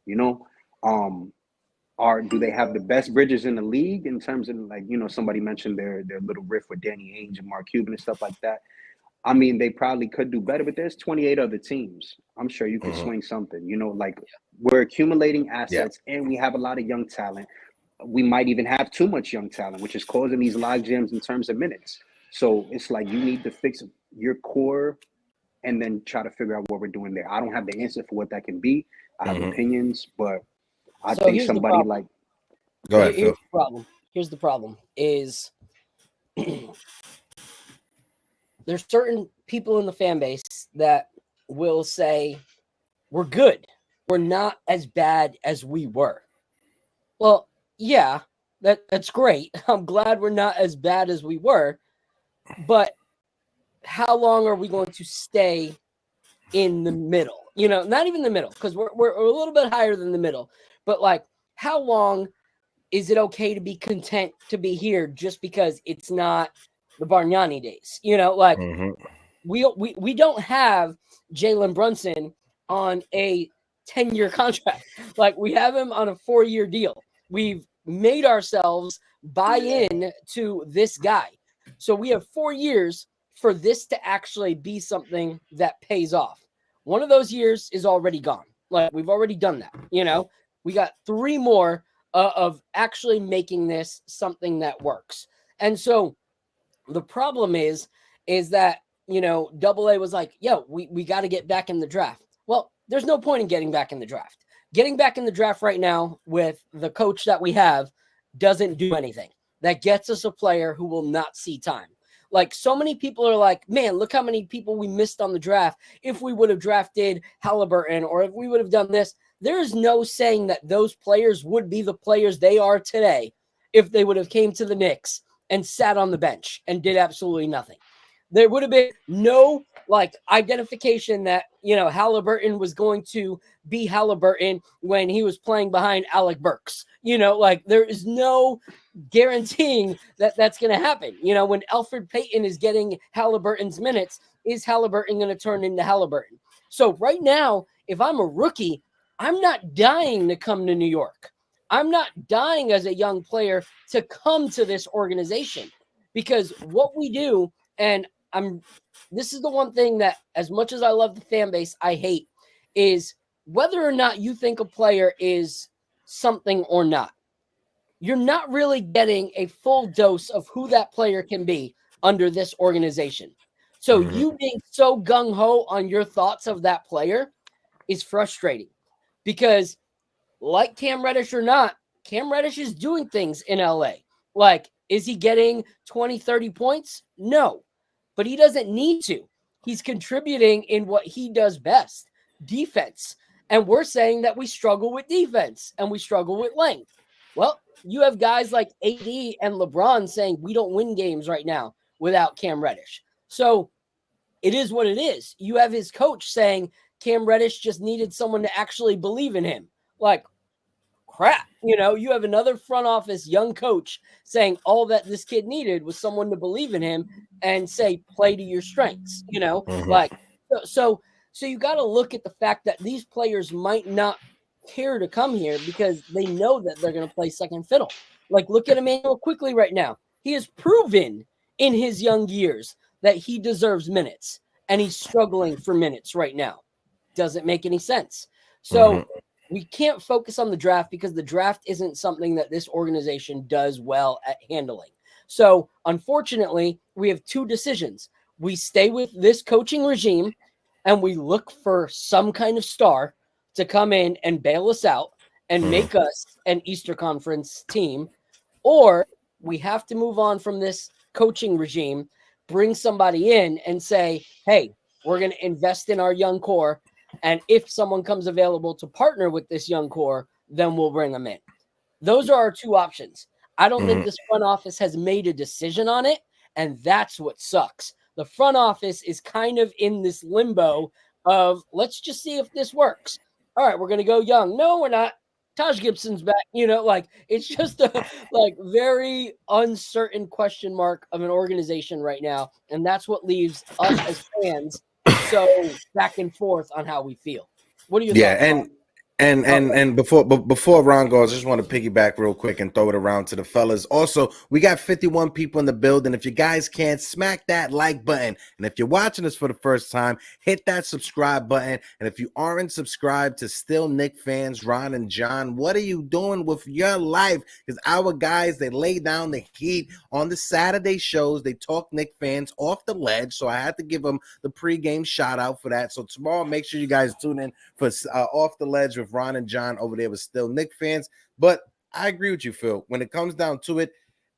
you know. Do they have the best bridges in the league in terms of, like, you know, somebody mentioned their little riff with Danny Ainge and Mark Cuban and stuff like that. I mean, they probably could do better, but there's 28 other teams. I'm sure you could swing something, you know, like, we're accumulating assets and we have a lot of young talent. We might even have too much young talent, which is causing these log jams in terms of minutes. So it's like, you need to fix your core and then try to figure out what we're doing there. I don't have the answer for what that can be. I have opinions, but I think somebody like...
Go ahead, Phil.
Here's the problem is... There's certain people in the fan base that will say, we're good. We're not as bad as we were. Well, yeah, that's great. I'm glad we're not as bad as we were. But how long are we going to stay in the middle? You know, not even the middle, because we're a little bit higher than the middle, but like, how long is it okay to be content to be here just because it's not the Bargnani days? You know, like we don't have Jalen Brunson on a 10-year contract. Like, we have him on a 4-year deal. We've made ourselves buy in to this guy. So we have 4 years for this to actually be something that pays off. One of those years is already gone. Like, we've already done that. You know, we got 3 more of actually making this something that works. And so the problem is that, you know, AA was like, yo, we got to get back in the draft. Well, there's no point in getting back in the draft. Getting back in the draft right now with the coach that we have doesn't do anything. That gets us a player who will not see time. Like, so many people are like, man, look how many people we missed on the draft. If we would have drafted Halliburton, or if we would have done this, there is no saying that those players would be the players they are today if they would have came to the Knicks and sat on the bench and did absolutely nothing. There would have been no like identification that, you know, Halliburton was going to be Halliburton when he was playing behind Alec Burks. You know, like, there is no guaranteeing that that's going to happen. You know, when Elfrid Payton is getting Halliburton's minutes, is Halliburton going to turn into Halliburton? So right now, if I'm a rookie, I'm not dying to come to New York. I'm not dying as a young player to come to this organization, because what we do, and this is the one thing that, as much as I love the fan base, I hate, is whether or not you think a player is something or not. You're not really getting a full dose of who that player can be under this organization. So you being so gung-ho on your thoughts of that player is frustrating, because like Cam Reddish or not, Cam Reddish is doing things in LA. Like, is he getting 20, 30 points? No, but he doesn't need to. He's contributing in what he does best, defense. And we're saying that we struggle with defense and we struggle with length. Well, you have guys like AD and LeBron saying we don't win games right now without Cam Reddish. So it is what it is. You have his coach saying Cam Reddish just needed someone to actually believe in him. Like, crap. You know, you have another front office young coach saying all that this kid needed was someone to believe in him and say, play to your strengths, you know, like, so you got to look at the fact that these players might not care to come here because they know that they're going to play second fiddle. Like, look at Emanuel Quickley right now. He has proven in his young years that he deserves minutes, and he's struggling for minutes right now. Doesn't make any sense. So we can't focus on the draft because the draft isn't something that this organization does well at handling. So unfortunately, we have 2 decisions. We stay with this coaching regime and we look for some kind of star to come in and bail us out and make us an Eastern Conference team, or we have to move on from this coaching regime, bring somebody in and say, hey, we're going to invest in our young core. And if someone comes available to partner with this young core, then we'll bring them in. Those are our 2 options. I don't think this front office has made a decision on it, and that's what sucks. The front office is kind of in this limbo of, let's just see if this works. All right, we're going to go young. No, we're not. Taj Gibson's back. You know, like, it's just a like very uncertain question mark of an organization right now, and that's what leaves us as fans so back and forth on how we feel. What are your thoughts?
And before Ron goes, I just want to piggyback real quick and throw it around to the fellas. Also, we got 51 people in the building. If you guys can't, smack that like button. And if you're watching us for the first time, hit that subscribe button. And if you aren't subscribed to Still Knick Fans, Ron and John, what are you doing with your life? Because our guys, they lay down the heat on the Saturday shows. They talk Knick fans off the ledge. So I had to give them the pregame shout out for that. So tomorrow, make sure you guys tune in for Off the Ledge with Ron and John over there with Still Knick Fans. But I agree with you, Phil. When it comes down to it,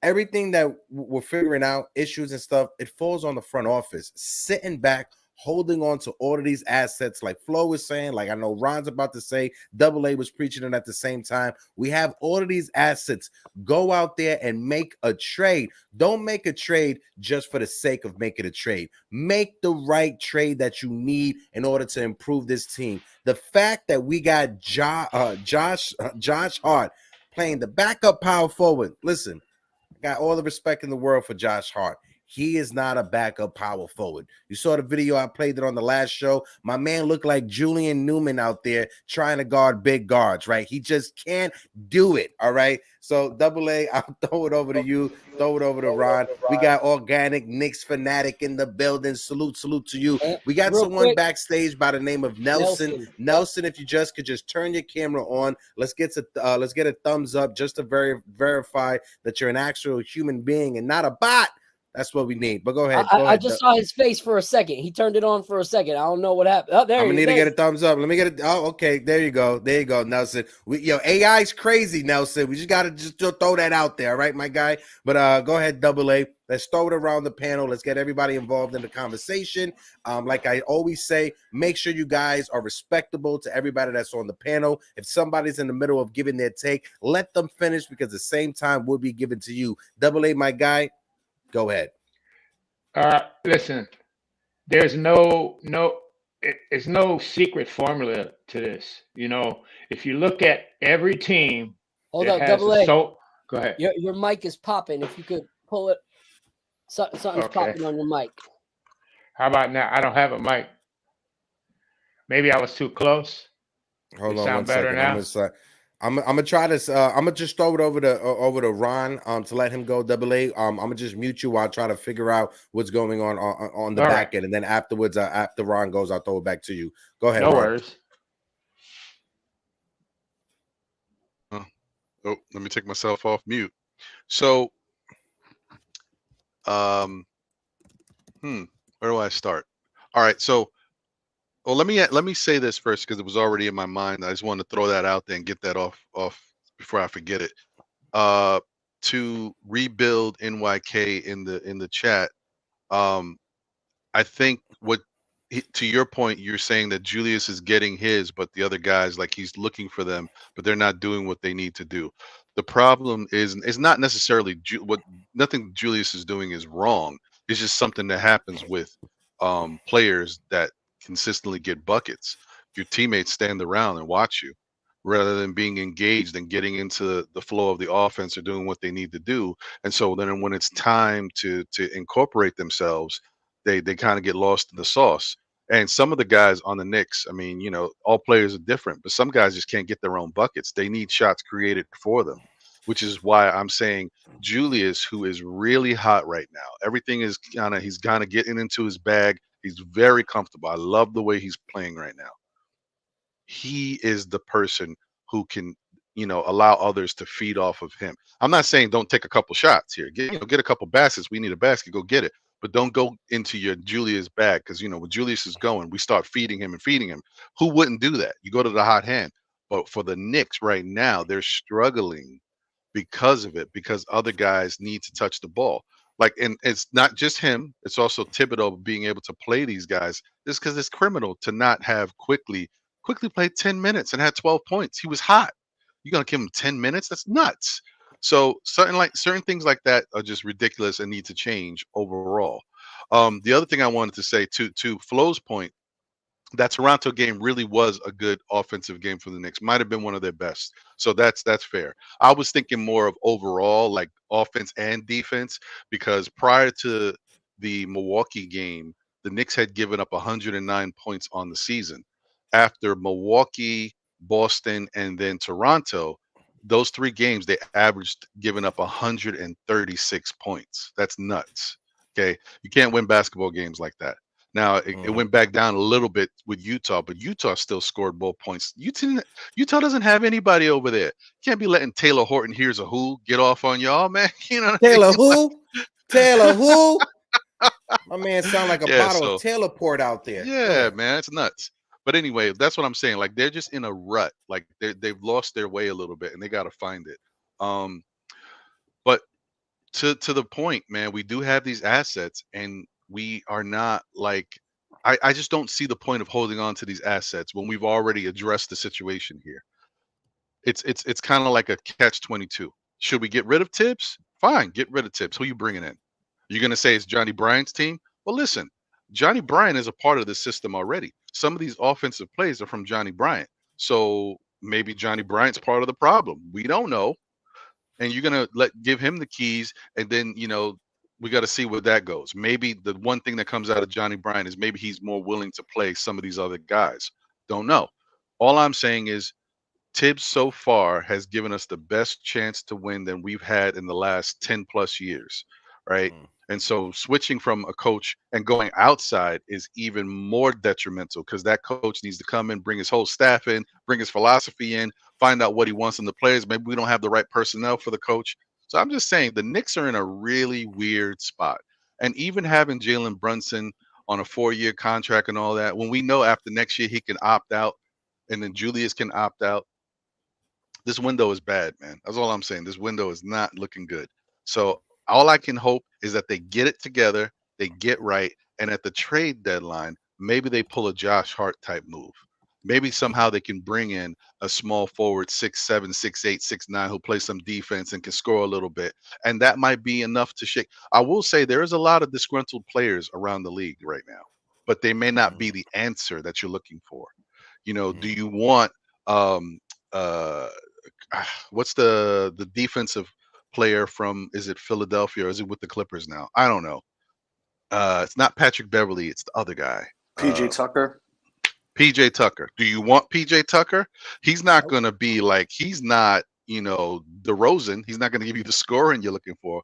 everything that we're figuring out, issues and stuff, it falls on the front office. Sitting back, holding on to all of these assets, like Flo was saying, like I know Ron's about to say, Double A was preaching it at the same time. We have all of these assets. Go out there and make a trade. Don't make a trade just for the sake of making a trade. Make the right trade that you need in order to improve this team. The fact that we got Josh Hart playing the backup power forward. Listen, I got all the respect in the world for Josh Hart. He is not a backup power forward. You saw the video, I played it on the last show. My man looked like Julian Newman out there trying to guard big guards, right? He just can't do it, all right? So, Double A, I'll throw it over to you. Throw it over to Ron. We got Organic Knicks Fanatic in the building. Salute to you. We got someone backstage by the name of Nelson. Nelson, if you could just turn your camera on. Let's get a thumbs up just to verify that you're an actual human being and not a bot. That's what we need. But go ahead.
I just saw his face for a second. He turned it on for a second. I don't know what happened. Oh, there
I'm gonna need to get a thumbs up. Let me get it. Oh, okay. There you go, Nelson. AI's crazy, Nelson. We just gotta throw that out there, all right, my guy. But go ahead, Double A. Let's throw it around the panel. Let's get everybody involved in the conversation. Like I always say, make sure you guys are respectable to everybody that's on the panel. If somebody's in the middle of giving their take, let them finish because the same time will be given to you. Double A, my guy. Go ahead.
Listen, there's no secret formula to this. You know, if you look at every team,
hold on, Double A.
Go ahead.
Your mic is popping. If you could pull it, something's popping on your mic.
How about now? I don't have a mic. Maybe I was too close.
Hold on one second. I'm gonna try this. I'm gonna just throw it over to Ron to let him go. Double A. I'm gonna just mute you while I try to figure out what's going on the back end, and then afterwards, after Ron goes, I'll throw it back to you. Go ahead.
No
Ron.
worries.
Oh, let me take myself off mute. So, where do I start? All right, so. Well, let me say this first because it was already in my mind. I just wanted to throw that out there and get that off before I forget it. To rebuild NYK in the chat, I think to your point, you're saying that Julius is getting his, but the other guys, like he's looking for them, but they're not doing what they need to do. The problem is not necessarily nothing Julius is doing is wrong. It's just something that happens with players that consistently get buckets. Your teammates stand around and watch you rather than being engaged and getting into the flow of the offense or doing what they need to do. And so then when it's time to incorporate themselves, they kind of get lost in the sauce. And some of the guys on the Knicks, I mean, all players are different, but some guys just can't get their own buckets. They need shots created for them, which is why I'm saying Julius, who is really hot right now, everything is he's kind of getting into his bag. He's very comfortable. I love the way he's playing right now. He is the person who can, allow others to feed off of him. I'm not saying don't take a couple shots here. Get a couple baskets. We need a basket. Go get it. But don't go into your Julius bag because, when Julius is going, we start feeding him. Who wouldn't do that? You go to the hot hand. But for the Knicks right now, they're struggling because of it, because other guys need to touch the ball. And it's not just him, it's also Thibodeau being able to play these guys. Just because it's criminal to not have Quickley played 10 minutes and had 12 points. He was hot. You're going to give him 10 minutes? That's nuts. So certain things like that are just ridiculous and need to change overall. The other thing I wanted to say to Flo's point, that Toronto game really was a good offensive game for the Knicks. Might have been one of their best. So that's fair. I was thinking more of overall, like offense and defense, because prior to the Milwaukee game, the Knicks had given up 109 points on the season. After Milwaukee, Boston, and then Toronto, those 3 games, they averaged giving up 136 points. That's nuts. Okay. You can't win basketball games like that. Now, it went back down a little bit with Utah, but Utah still scored both points. Utah doesn't have anybody over there. You can't be letting Taylor Horton, here's a who, get off on y'all, man.
Taylor who? Taylor who? My man sound like a bottle of Taylor Port out there.
Yeah, man, it's nuts. But anyway, that's what I'm saying. Like, they're just in a rut. Like, they've lost their way a little bit, and they got to find it. But to the point, man, we do have these assets, and we are not like I just don't see the point of holding on to these assets when we've already addressed the situation here. It's kind of like a catch-22. Should we get rid of Tibs? Fine, get rid of Tibs. Who you bringing in? You're going to say it's Johnny Bryant's team? Well, listen, Johnny Bryant is a part of the system already. Some of these offensive plays are from Johnny Bryant. So maybe Johnny Bryant's part of the problem. We don't know. And you're going to give him the keys, and then, we got to see where that goes. Maybe the one thing that comes out of Johnny Bryant is maybe he's more willing to play some of these other guys. Don't know. All I'm saying is Tibbs so far has given us the best chance to win than we've had in the last 10 plus years, right? And so switching from a coach and going outside is even more detrimental because that coach needs to come in, bring his whole staff in, bring his philosophy in, find out what he wants in the players. Maybe we don't have the right personnel for the coach. So I'm just saying the Knicks are in a really weird spot. And even having Jalen Brunson on a 4-year contract and all that, when we know after next year he can opt out and then Julius can opt out, this window is bad, man. That's all I'm saying. This window is not looking good. So all I can hope is that they get it together, they get right, and at the trade deadline, maybe they pull a Josh Hart type move. Maybe somehow they can bring in a small forward 6'7", 6'8", 6'9", who plays some defense and can score a little bit. And that might be enough to shake. I will say there is a lot of disgruntled players around the league right now, but they may not be the answer that you're looking for. Do you want what's the defensive player from, is it Philadelphia or is it with the Clippers now? I don't know. It's not Patrick Beverly, it's the other guy.
PJ Tucker.
PJ Tucker. Do you want PJ Tucker? He's not going to be like, he's not, DeRozan. He's not going to give you the scoring you're looking for.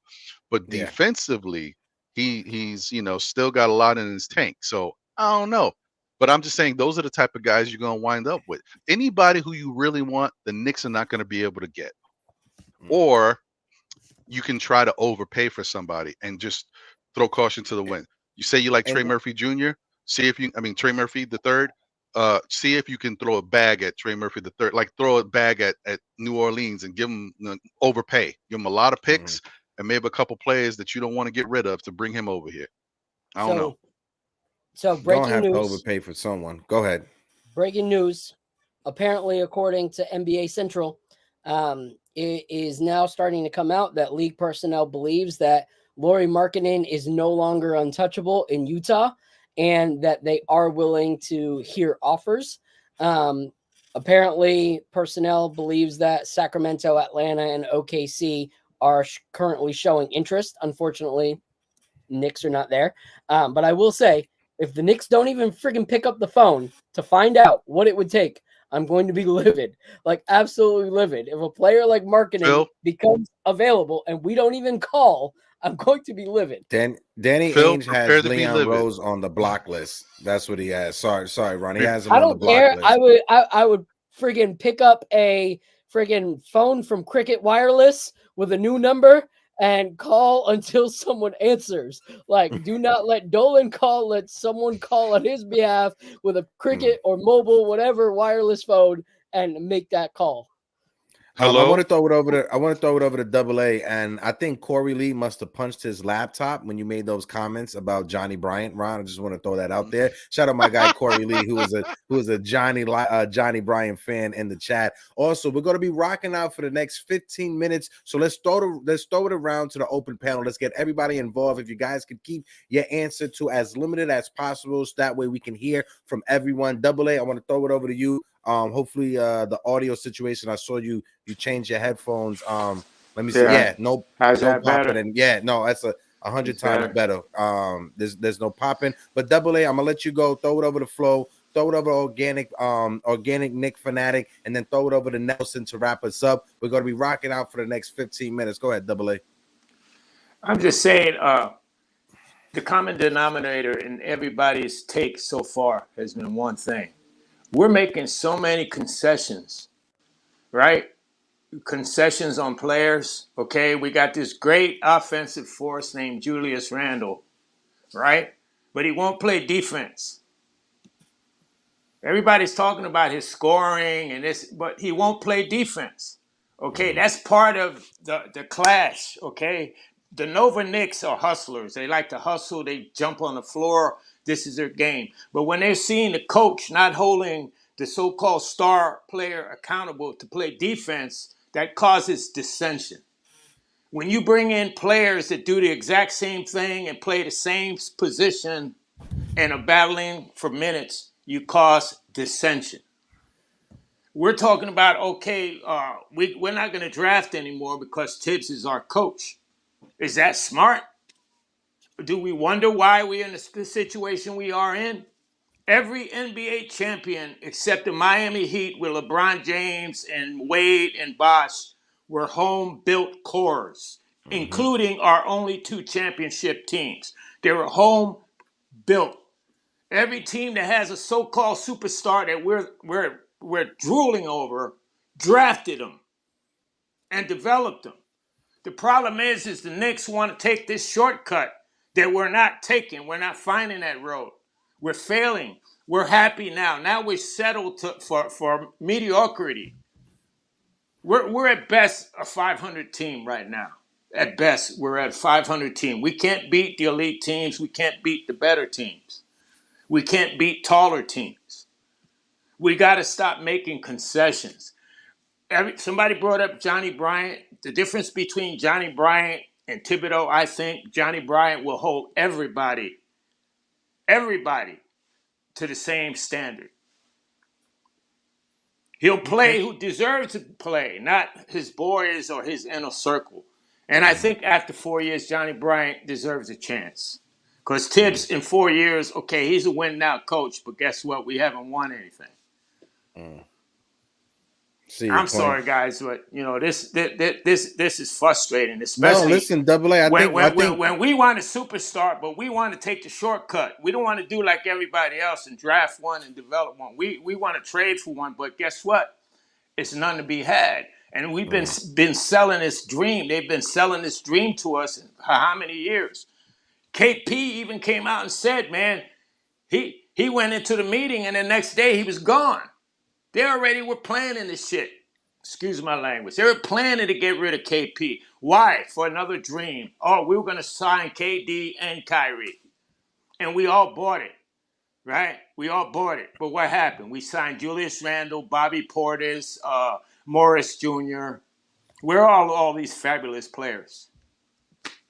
But defensively, he's still got a lot in his tank. So I don't know. But I'm just saying those are the type of guys you're going to wind up with. Anybody who you really want, the Knicks are not going to be able to get. Or you can try to overpay for somebody and just throw caution to the wind. You say you like Trey Murphy Jr., Trey Murphy the third. See if you can throw a bag at Trey Murphy the third, like throw a bag at New Orleans and give him overpay. Give him a lot of picks and maybe a couple players that you don't want to get rid of to bring him over here. I don't know.
So breaking
don't have
news.
to overpay for someone. Go ahead.
Breaking news. Apparently, according to NBA Central, it is now starting to come out that league personnel believes that Lauri Markkanen is no longer untouchable in Utah and that they are willing to hear offers. Apparently, personnel believes that Sacramento, Atlanta, and OKC are currently showing interest. Unfortunately, Knicks are not there. But I will say, if the Knicks don't even friggin' pick up the phone to find out what it would take, I'm going to be livid, like absolutely livid. If a player like Markkanen becomes available and we don't even call, I'm going to be livid.
Danny Ainge has Leon Rose on the block list. That's what he has. Sorry, Ron. He has him on the block list.
I would friggin' pick up a friggin' phone from Cricket Wireless with a new number and call until someone answers. Like, do not let Dolan call. Let someone call on his behalf with a Cricket or mobile, whatever wireless phone, and make that call.
I want to throw it over to Double A, and I think Corey Lee must have punched his laptop when you made those comments about Johnny Bryant. Ron, I just want to throw that out there. Shout out my guy Corey Lee, who is a Johnny Bryant fan in the chat. Also, we're going to be rocking out for the next 15 minutes, so let's throw it around to the open panel. Let's get everybody involved. If you guys could keep your answer to as limited as possible, so that way we can hear from everyone. Double A, I want to throw it over to you. Hopefully the audio situation, I saw you change your headphones. Let me see. Yeah, no popping. And that's 100 times better. There's no popping. But Double A, I'm gonna let you go. Throw it over to Flo. Throw it over organic Nick Fanatic, and then throw it over to Nelson to wrap us up. We're gonna be rocking out for the next 15 minutes. Go ahead, Double A.
I'm just saying, the common denominator in everybody's take so far has been one thing. We're making so many concessions, right? Concessions on players, okay? We got this great offensive force named Julius Randle, right? But he won't play defense. Everybody's talking about his scoring and this, but he won't play defense, okay? That's part of the clash, okay? The Nova Knicks are hustlers. They like to hustle. They jump on the floor. This is their game. But when they're seeing the coach not holding the so-called star player accountable to play defense, that causes dissension. When you bring in players that do the exact same thing and play the same position and are battling for minutes, you cause dissension. We're talking about, okay, we're not going to draft anymore because Tibs is our coach. Is that smart? Do we wonder why we're in the situation we are in? Every NBA champion except the Miami Heat with LeBron James and Wade and Bosh were home-built cores, including our only 2 championship teams. They were home-built. Every team that has a so-called superstar that we're drooling over drafted them and developed them. The problem is the Knicks want to take this shortcut that we're not taking. We're not finding that road. We're failing. We're happy now. Now we're settled for mediocrity. We're at best a 500 team right now. At best, we're at a 500 team. We can't beat the elite teams. We can't beat the better teams. We can't beat taller teams. We got to stop making concessions. Somebody brought up Johnny Bryant. The difference between Johnny Bryant and Thibodeau, I think Johnny Bryant will hold everybody to the same standard. He'll play who deserves to play, not his boys or his inner circle. And I think after 4 years, Johnny Bryant deserves a chance. Because Tibs in 4 years, okay, he's a win now coach, but guess what? We haven't won anything. I'm sorry, guys, but this is frustrating. Especially
listen, Double A.
When we want a superstar, but we want to take the shortcut. We don't want to do like everybody else and draft one and develop one. We want to trade for one, but guess what? It's none to be had. And we've been selling this dream. They've been selling this dream to us for how many years? KP even came out and said, man, he went into the meeting and the next day he was gone. They already were planning this shit. Excuse my language. They were planning to get rid of KP. Why? For another dream. Oh, we were going to sign KD and Kyrie. And we all bought it, right? We all bought it. But what happened? We signed Julius Randle, Bobby Portis, Morris Jr. Where are all these fabulous players?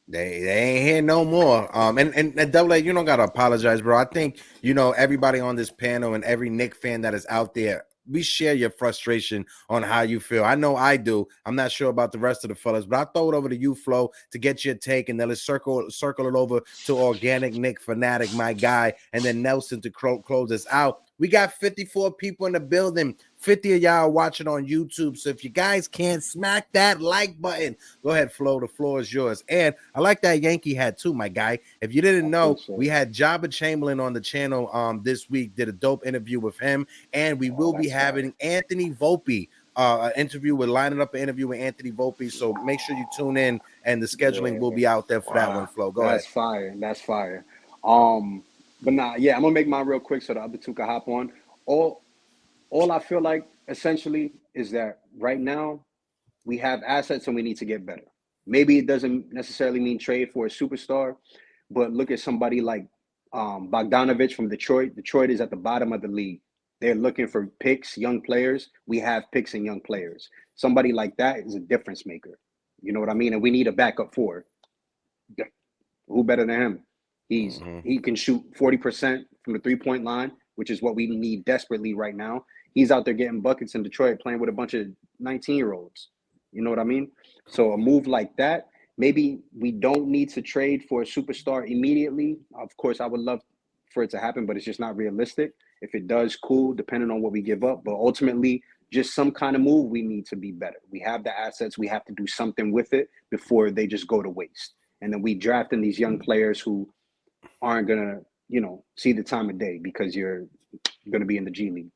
They ain't here no more. And Double A, you don't gotta apologize, bro. I think everybody on this panel and every Knick fan that is out there, we share your frustration on how you feel. I know I do. I'm not sure about the rest of the fellas, but I throw it over to you, Flo, to get your take, and then let's circle it over to Organic Knick Fanatic, my guy, and then Nelson to close us out. We got 54 people in the building. 50 of y'all watching on YouTube. So if you guys can't smack that like button, go ahead, Flo. The floor is yours. And I like that Yankee hat too, my guy. If you didn't know, we had Jabba Chamberlain on the channel this week. Did a dope interview with him, and we will be having Anthony Volpe. An interview. We're lining up an interview with Anthony Volpe. So make sure you tune in, and the scheduling will be out there for that one, Flo. Go ahead.
That's fire. But nah, yeah, I'm gonna make mine real quick so the other two can hop on. All I feel like essentially is that right now we have assets and we need to get better. Maybe it doesn't necessarily mean trade for a superstar, but look at somebody like Bogdanovich from Detroit. Detroit is at the bottom of the league. They're looking for picks, young players. We have picks and young players. Somebody like that is a difference maker. You know what I mean? And we need a backup for it. Who better than him? He can shoot 40% from the three-point line, which is what we need desperately right now. He's out there getting buckets in Detroit, playing with a bunch of 19-year-olds. You know what I mean? So a move like that, maybe we don't need to trade for a superstar immediately. Of course, I would love for it to happen, but it's just not realistic. If it does, cool, depending on what we give up. But ultimately, just some kind of move, we need to be better. We have the assets. We have to do something with it before they just go to waste. And then we drafting these young players who aren't going to, see the time of day because you're going to be in the G League.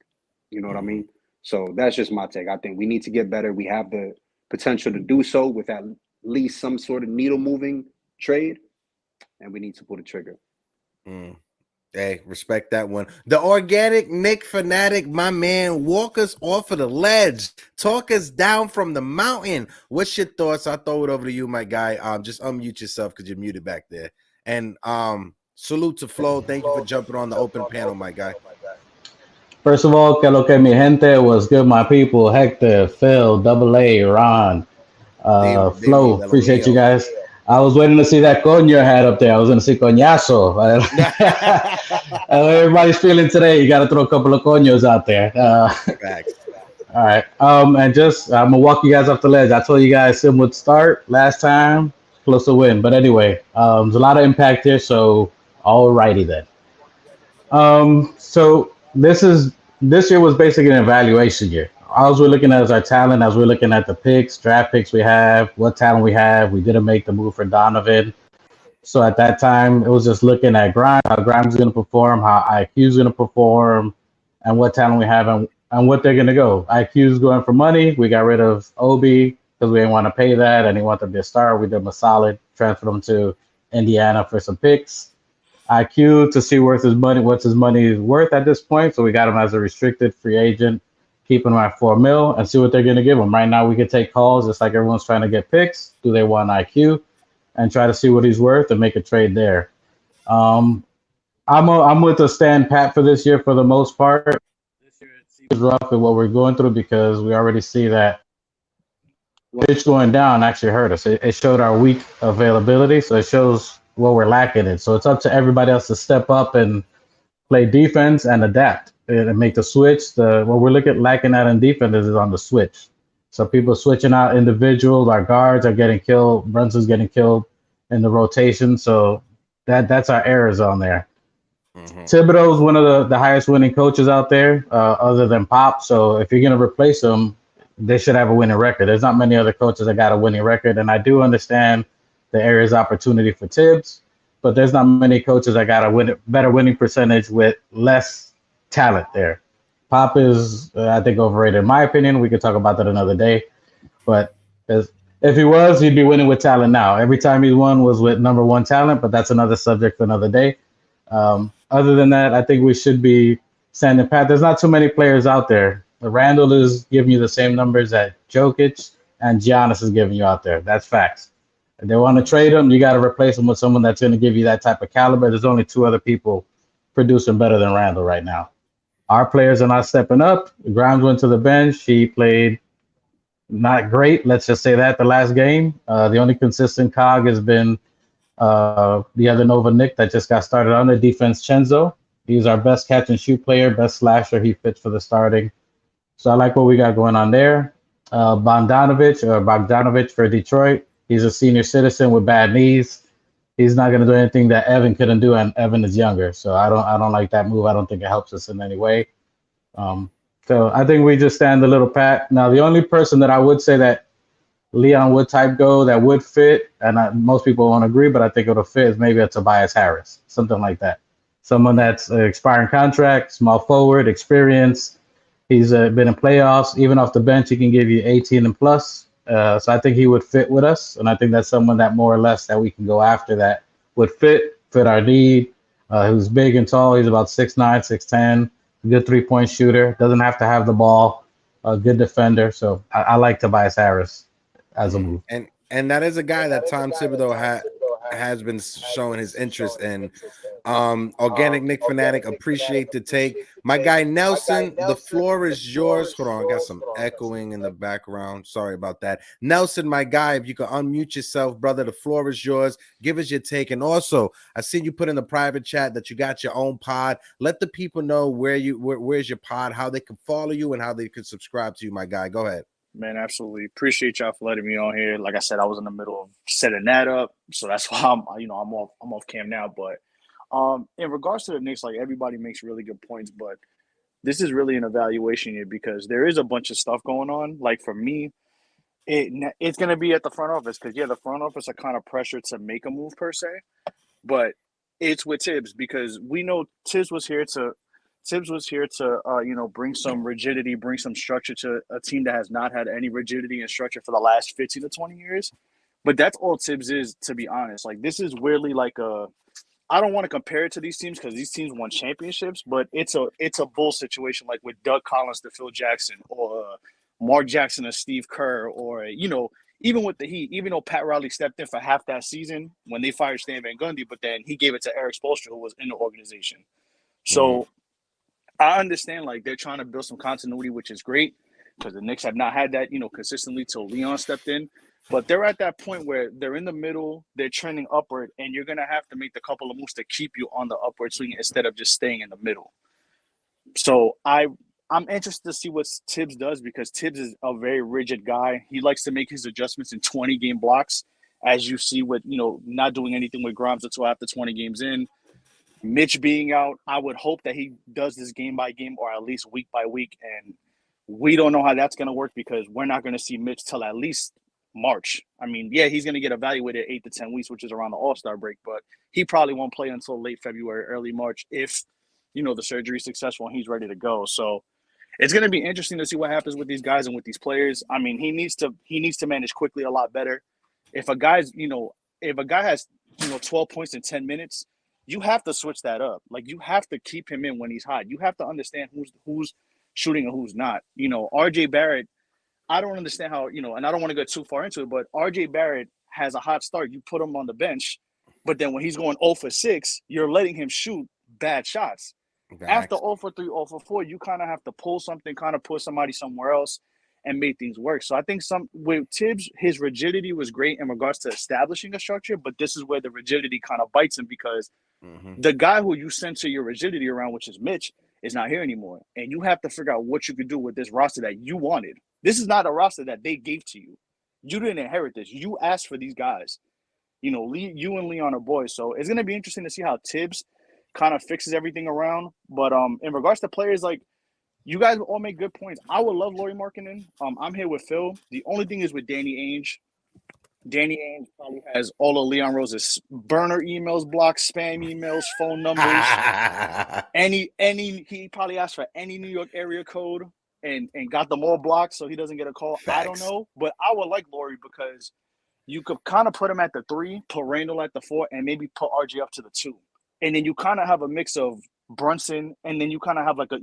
You know what I mean? So that's just my take. I think we need to get better. We have the potential to do so with at least some sort of needle moving trade, and we need to pull the trigger.
Hey, respect that one. The Organic Knick Fanatic, my man, walk us off of the ledge. Talk us down from the mountain. What's your thoughts? I'll throw it over to you, my guy. Just unmute yourself because you're muted back there. And Salute to Flo. Thank you for jumping on the open panel, my guy.
First of all, que lo que mi gente was good, my people. Hector, Phil, Double A, Ron, Flo.
Dímelo,
Appreciate you
mío.
guys. I was waiting to see that coño hat up there. I was going to see coñazo. Everybody's feeling today. You got to throw a couple of coños out there.
Facts.
All right. And just, I'm going to walk you guys off the ledge. I told you guys Sim would start last time. Close to win. But anyway, there's a lot of impact here. So, all righty then. So this year was basically an evaluation year. All we're looking at is our talent, as we're looking at the picks, draft picks we have, what talent we have. We didn't make the move for Donovan. So at that time, it was just looking at Grimes, how Grimes is going to perform, how IQ is going to perform, and what talent we have and what they're going to go. IQ is going for money. We got rid of Obi because we didn't want to pay that, and he wanted to be a star. We did him a solid, transferred him to Indiana for some picks. IQ to see what's his money worth at this point. So we got him as a restricted free agent, keeping him at $4 million and see what they're going to give him. Right now, we can take calls just like everyone's trying to get picks. Do they want IQ? And try to see what he's worth and make a trade there. I'm with the stand pat for this year for the most part. This year it seems rough with what we're going through because we already see that pitch going down actually hurt us. It showed our weak availability, so it shows what we're lacking in. So it's up to everybody else to step up and play defense and adapt and make the switch. What we're lacking at in defense is on the switch. So people switching out individuals. Our guards are getting killed. Brunson's getting killed in the rotation. So that's our errors on there. Mm-hmm. Thibodeau is one of the highest winning coaches out there, other than Pop. So if you're going to replace him, they should have a winning record. There's not many other coaches that got a winning record. And I do understand the area's opportunity for Tibs, but there's not many coaches that got a better winning percentage with less talent there. Pop is, I think, overrated in my opinion. We could talk about that another day. But if he was, he'd be winning with talent now. Every time he won was with number one talent, but that's another subject for another day. Other than that, I think we should be standing pat. There's not too many players out there. Randle is giving you the same numbers that Jokic and Giannis is giving you out there. That's facts. If they want to trade him, you got to replace him with someone that's going to give you that type of caliber. There's only two other people producing better than Randle right now. Our players are not stepping up. Grimes went to the bench. He played not great. Let's just say that the last game. The only consistent cog has been the other Nova Nick that just got started on the defense, Chenzo. He's our best catch and shoot player, best slasher. He fits for the starting. So I like what we got going on there. Bogdanovich for Detroit. He's a senior citizen with bad knees. He's not going to do anything that Evan couldn't do, and Evan is younger. So I don't like that move. I don't think it helps us in any way. So I think we just stand a little pat. Now, the only person that I would say that Leon would type go that would fit, and most people won't agree, but I think it'll fit, is maybe a Tobias Harris, something like that. Someone that's an expiring contract, small forward, experience. He's been in playoffs. Even off the bench, he can give you 18 and plus. So I think he would fit with us, and I think that's someone that more or less that we can go after that would fit our need. Who's big and tall. He's about 6'9", 6'10", good three-point shooter. Doesn't have to have the ball. A good defender. So I like Tobias Harris as a move.
And that is a guy that Tom Thibodeau has been showing his interest in. Organic Nick Fanatic, appreciate the take. My guy Nelson, the floor is yours. Hold on, I got some echoing in the background. Sorry about that. Nelson, my guy, if you could unmute yourself, brother, the floor is yours. Give us your take. And also, I see you put in the private chat that you got your own pod. Let the people know where's your pod, how they can follow you, and how they can subscribe to you, my guy. Go ahead.
Man, absolutely. Appreciate y'all for letting me on here. Like I said, I was in the middle of setting that up, so that's why I'm off cam now. But in regards to the Knicks, like everybody makes really good points, but this is really an evaluation year because there is a bunch of stuff going on. Like for me, it's going to be at the front office because the front office are kind of pressured to make a move per se, but it's with Tibs because we know Tibs was here to bring some rigidity, bring some structure to a team that has not had any rigidity and structure for the last 15 to 20 years. But that's all Tibs is, to be honest. Like, this is weirdly like I don't want to compare it to these teams because these teams won championships, but it's a bull situation like with Doug Collins to Phil Jackson or Mark Jackson to Steve Kerr or, even with the Heat, even though Pat Riley stepped in for half that season when they fired Stan Van Gundy, but then he gave it to Eric Spoelstra, who was in the organization. So I understand, like, they're trying to build some continuity, which is great, because the Knicks have not had that, consistently till Leon stepped in. But they're at that point where they're in the middle, they're trending upward, and you're going to have to make the couple of moves to keep you on the upward swing instead of just staying in the middle. So I'm interested to see what Tibs does, because Tibs is a very rigid guy. He likes to make his adjustments in 20-game blocks, as you see with, not doing anything with Grimes until after 20 games in. Mitch being out, I would hope that he does this game by game or at least week by week. And we don't know how that's going to work, because we're not going to see Mitch till at least March. I mean, yeah, he's going to get evaluated 8 to 10 weeks, which is around the All-Star break, but he probably won't play until late February, early March, if, the surgery is successful and he's ready to go. So it's going to be interesting to see what happens with these guys and with these players. I mean, he needs to manage Quickley a lot better. If a guy has 12 points in 10 minutes, you have to switch that up. Like, you have to keep him in when he's hot. You have to understand who's shooting and who's not. RJ Barrett, I don't understand how, and I don't want to go too far into it, but RJ Barrett has a hot start. You put him on the bench, but then when he's going 0 for 6, you're letting him shoot bad shots. After 0 for 3, 0 for 4, you kind of have to pull something, kind of put somebody somewhere else and make things work. So I think with Tibs, his rigidity was great in regards to establishing a structure, but this is where the rigidity kind of bites him, because the guy who you censor your rigidity around, which is Mitch, is not here anymore. And you have to figure out what you could do with this roster that you wanted. This is not a roster that they gave to you. You didn't inherit this. You asked for these guys. You and Leon are boys. So it's going to be interesting to see how Tibs kind of fixes everything around. But in regards to players, like, you guys all make good points. I would love Lauri Markkanen. I'm here with Phil. The only thing is with Danny Ainge. Danny Ainge probably has all of Leon Rose's burner emails blocked, spam emails, phone numbers. He probably asked for any New York area code and got them all blocked so he doesn't get a call.
Facts.
I don't know, but I would like Lauri, because you could kind of put him at the 3, put Randle at the 4, and maybe put RJ up to the 2. And then you kind of have a mix of Brunson, and then you kind of have like a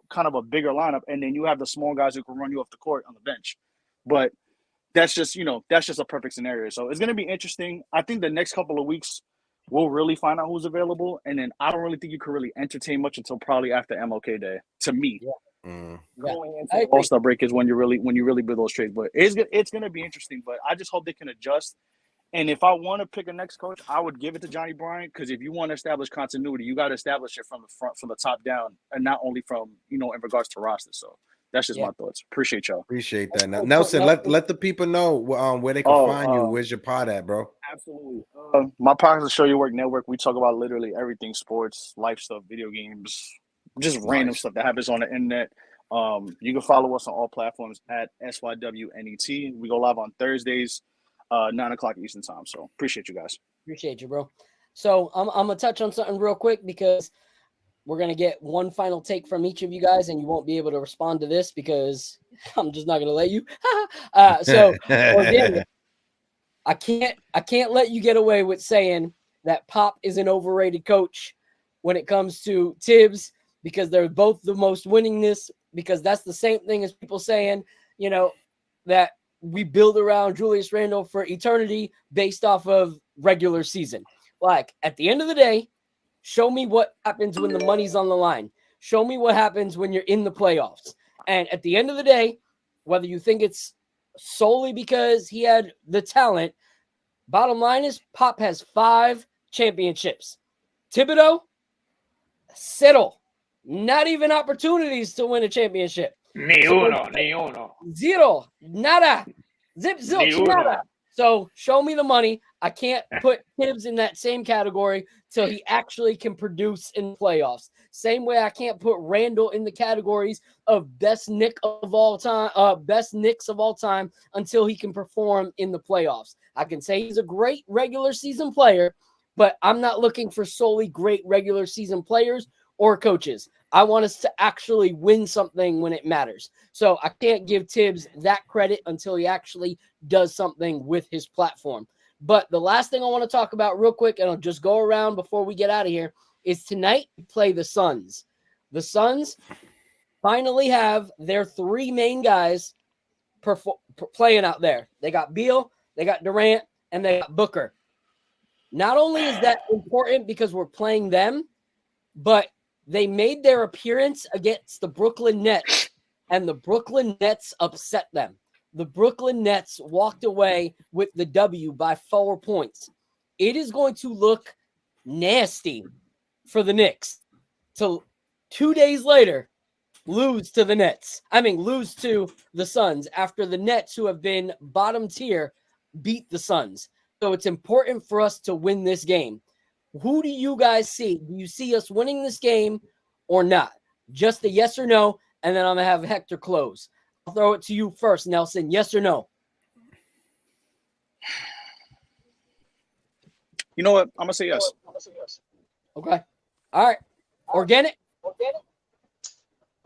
kind of a bigger lineup, and then you have the small guys who can run you off the court on the bench. But that's just a perfect scenario. So it's going to be interesting. I think the next couple of weeks we'll really find out who's available, and then I don't really think you can really entertain much until probably after MLK Day. To me, going into All-Star break is when you really build those trades. But it's going to be interesting. But I just hope they can adjust. And if I want to pick a next coach, I would give it to Johnny Bryant, because if you want to establish continuity, you got to establish it from the front, from the top down, and not only from in regards to roster. So that's just my thoughts. Appreciate y'all.
Appreciate that. Now, Nelson, let the people know where they can find you. Where's your pod at, bro?
Absolutely. My podcast is Show Your Work Network. We talk about literally everything: sports, life stuff, video games, just random stuff that happens on the internet. You can follow us on all platforms at SYWNET. We go live on Thursdays, 9:00 Eastern time. So appreciate you guys.
Appreciate you, bro. So I'm gonna touch on something real quick, because we're gonna get one final take from each of you guys, and you won't be able to respond to this because I'm just not gonna let you. Again, I can't let you get away with saying that Pop is an overrated coach when it comes to Tibs, because they're both the most winningest. Because that's the same thing as people saying, that we build around Julius Randle for eternity based off of regular season. Like, at the end of the day, show me what happens when the money's on the line. Show me what happens when you're in the playoffs. And at the end of the day, whether you think it's solely because he had the talent, bottom line is Pop has 5 championships. Thibodeau, settle. Not even opportunities to win a championship.
Ni uno.
Zero. Nada. Zip, zilch, nada. So show me the money. I can't put Tibs in that same category till he actually can produce in playoffs. Same way I can't put Randle in the categories of best Knicks of all time until he can perform in the playoffs. I can say he's a great regular season player, but I'm not looking for solely great regular season players or coaches. I want us to actually win something when it matters. So I can't give Tibs that credit until he actually does something with his platform. But the last thing I want to talk about real quick, and I'll just go around before we get out of here, is tonight we play the Suns. The Suns finally have their 3 main guys playing out there. They got Beal, they got Durant, and they got Booker. Not only is that important because we're playing them, but they made their appearance against the Brooklyn Nets, and the Brooklyn Nets upset them. The Brooklyn Nets walked away with the W by 4 points. It is going to look nasty for the Knicks to 2 days later lose to the Nets. Lose to the Suns after the Nets, who have been bottom tier, beat the Suns. So it's important for us to win this game. Who do you guys see? Do you see us winning this game or not? Just a yes or no, and then I'm going to have Hector close. I'll throw it to you first, Nelson. Yes or no?
You know what? I'm going to say yes.
Okay. All right. Organic?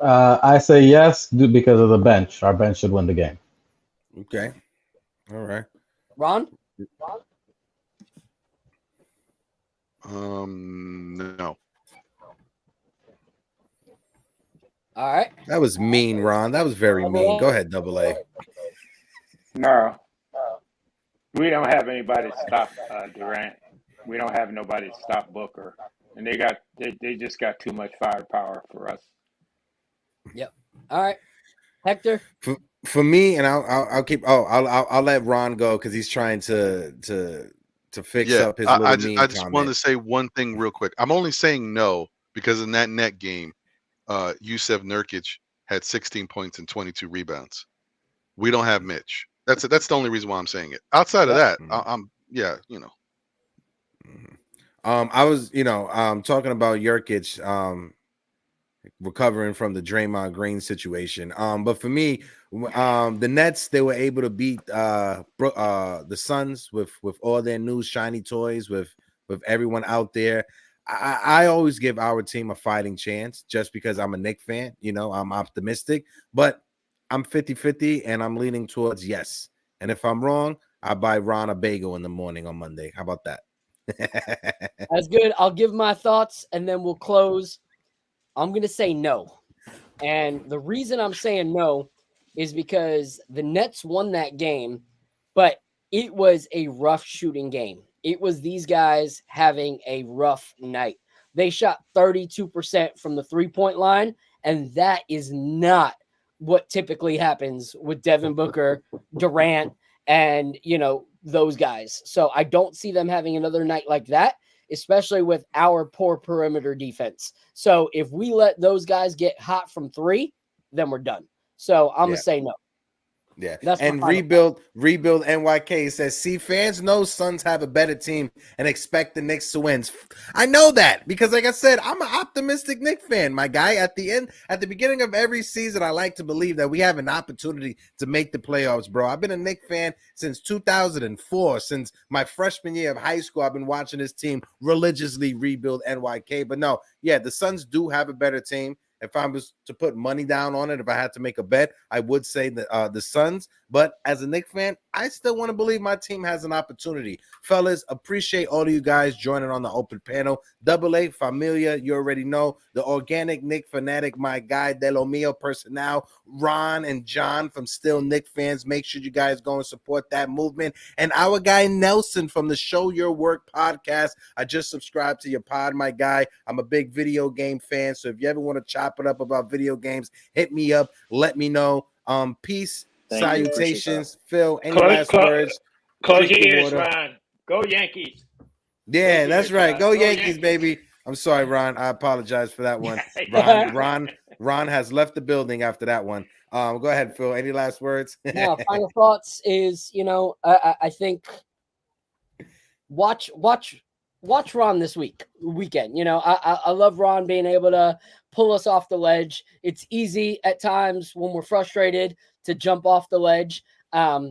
I say yes because of the bench. Our bench should win the game.
Okay. All right.
Ron?
No.
All right.
That was mean, Ron. That was very mean. Go ahead, Double A.
No. We don't have anybody to stop Durant. We don't have nobody to stop Booker. And they just got too much firepower for us.
Yep. All right. Hector?
For me, and I'll keep I'll let Ron go because he's trying to fix up his little mean
I just
comment.
want to say one thing real quick. I'm only saying no because in that net game, Jusuf Nurkic had 16 points and 22 rebounds. We don't have Mitch. That's the only reason why I'm saying it. Outside of that, I'm
I was talking about Nurkic recovering from the Draymond Green situation. But for me, the Nets, they were able to beat the Suns with all their new shiny toys, with everyone out there. I always give our team a fighting chance just because I'm a Knicks fan. I'm optimistic, but I'm 50-50 and I'm leaning towards yes. And if I'm wrong, I buy Ron a bagel in the morning on Monday. How about that?
That's good. I'll give my thoughts and then we'll close. I'm going to say no. And the reason I'm saying no is because the Nets won that game, but it was a rough shooting game. It was these guys having a rough night. They shot 32% from the three-point line, and that is not what typically happens with Devin Booker, Durant, and, those guys. So I don't see them having another night like that, especially with our poor perimeter defense. So if we let those guys get hot from three, then we're done. So I'm going to say no.
Yeah.
That's
and rebuild NYK says, see, fans know Suns have a better team and expect the Knicks to win. I know that because, like I said, I'm an optimistic Knicks fan, my guy. At the beginning of every season, I like to believe that we have an opportunity to make the playoffs, bro. I've been a Knicks fan since 2004. Since my freshman year of high school, I've been watching this team religiously rebuild NYK. But no, yeah, the Suns do have a better team. If I was to put money down on it, if I had to make a bet, I would say the Suns. But as a Knicks fan, I still want to believe my team has an opportunity. Fellas, appreciate all of you guys joining on the open panel. Double A, Familia, you already know. The Organic Knick Fanatic, my guy, De Lo Mio Personnel, Ron and John from Still Knick Fans. Make sure you guys go and support that movement. And our guy Nelson from the Show Your Work podcast. I just subscribed to your pod, my guy. I'm a big video game fan, so if you ever want to chop it up about video games, hit me up. Let me know. Peace. Salutations, Phil. Any last words?
Close your ears, Ron. Go Yankees.
Yeah, that's right. Go Yankees, baby. I'm sorry, Ron. I apologize for that one. Ron has left the building after that one. Go ahead, Phil. Any last words?
No, final thoughts is, I think watch Ron this weekend. I love Ron being able to pull us off the ledge. It's easy at times when we're frustrated to jump off the ledge.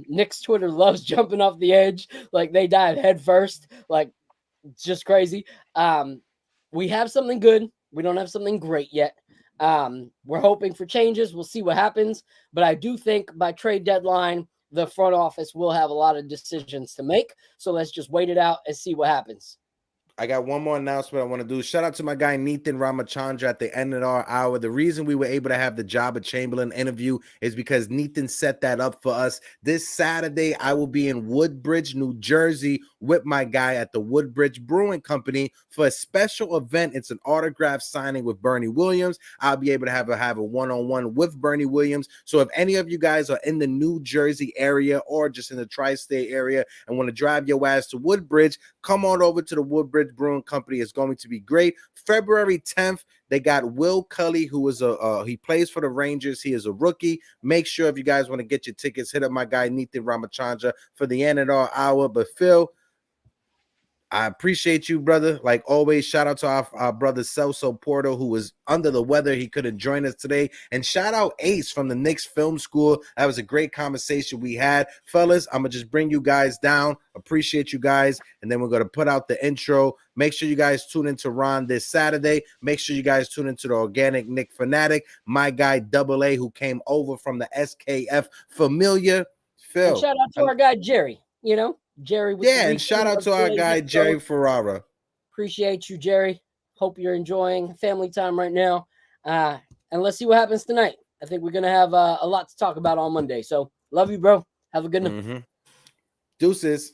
Knicks Twitter loves jumping off the edge. Like they dive head first. Like it's just crazy. We have something good. We don't have something great yet. We're hoping for changes. We'll see what happens. But I do think by trade deadline, the front office will have a lot of decisions to make. So let's just wait it out and see what happens.
I got one more announcement I want to do. Shout out to my guy Nathan Ramachandra at the end of our hour. The reason we were able to have the Jabba Chamberlain interview is because Nathan set that up for us. This Saturday, I will be in Woodbridge, New Jersey with my guy at the Woodbridge Brewing Company for a special event. It's an autograph signing with Bernie Williams. I'll be able to have a one-on-one with Bernie Williams. So if any of you guys are in the New Jersey area or just in the tri-state area and want to drive your ass to Woodbridge, come on over to the Woodbridge Brewing Company. Is going to be great. February 10th, they got Will Cully, who is he plays for the Rangers. He is a rookie. Make sure if you guys want to get your tickets, hit up my guy Nathan Ramachandra for the end of our hour. But Phil, I appreciate you, brother. Like always, shout out to our brother Celso Porto, who was under the weather. He couldn't join us today. And shout out Ace from the Knicks Film School. That was a great conversation we had. Fellas, I'm going to just bring you guys down. Appreciate you guys. And then we're going to put out the intro. Make sure you guys tune into Ron this Saturday. Make sure you guys tune into the Organic Nick Fanatic. My guy Double A, who came over from the SKF Familiar. Phil.
And shout out to our guy Jerry, Jerry.
And shout out to our guy Jerry Ferrara.
Appreciate you, Jerry. Hope you're enjoying family time right now. And let's see what happens tonight. I think we're going to have a lot to talk about on Monday. So love you, bro. Have a good night.
Deuces.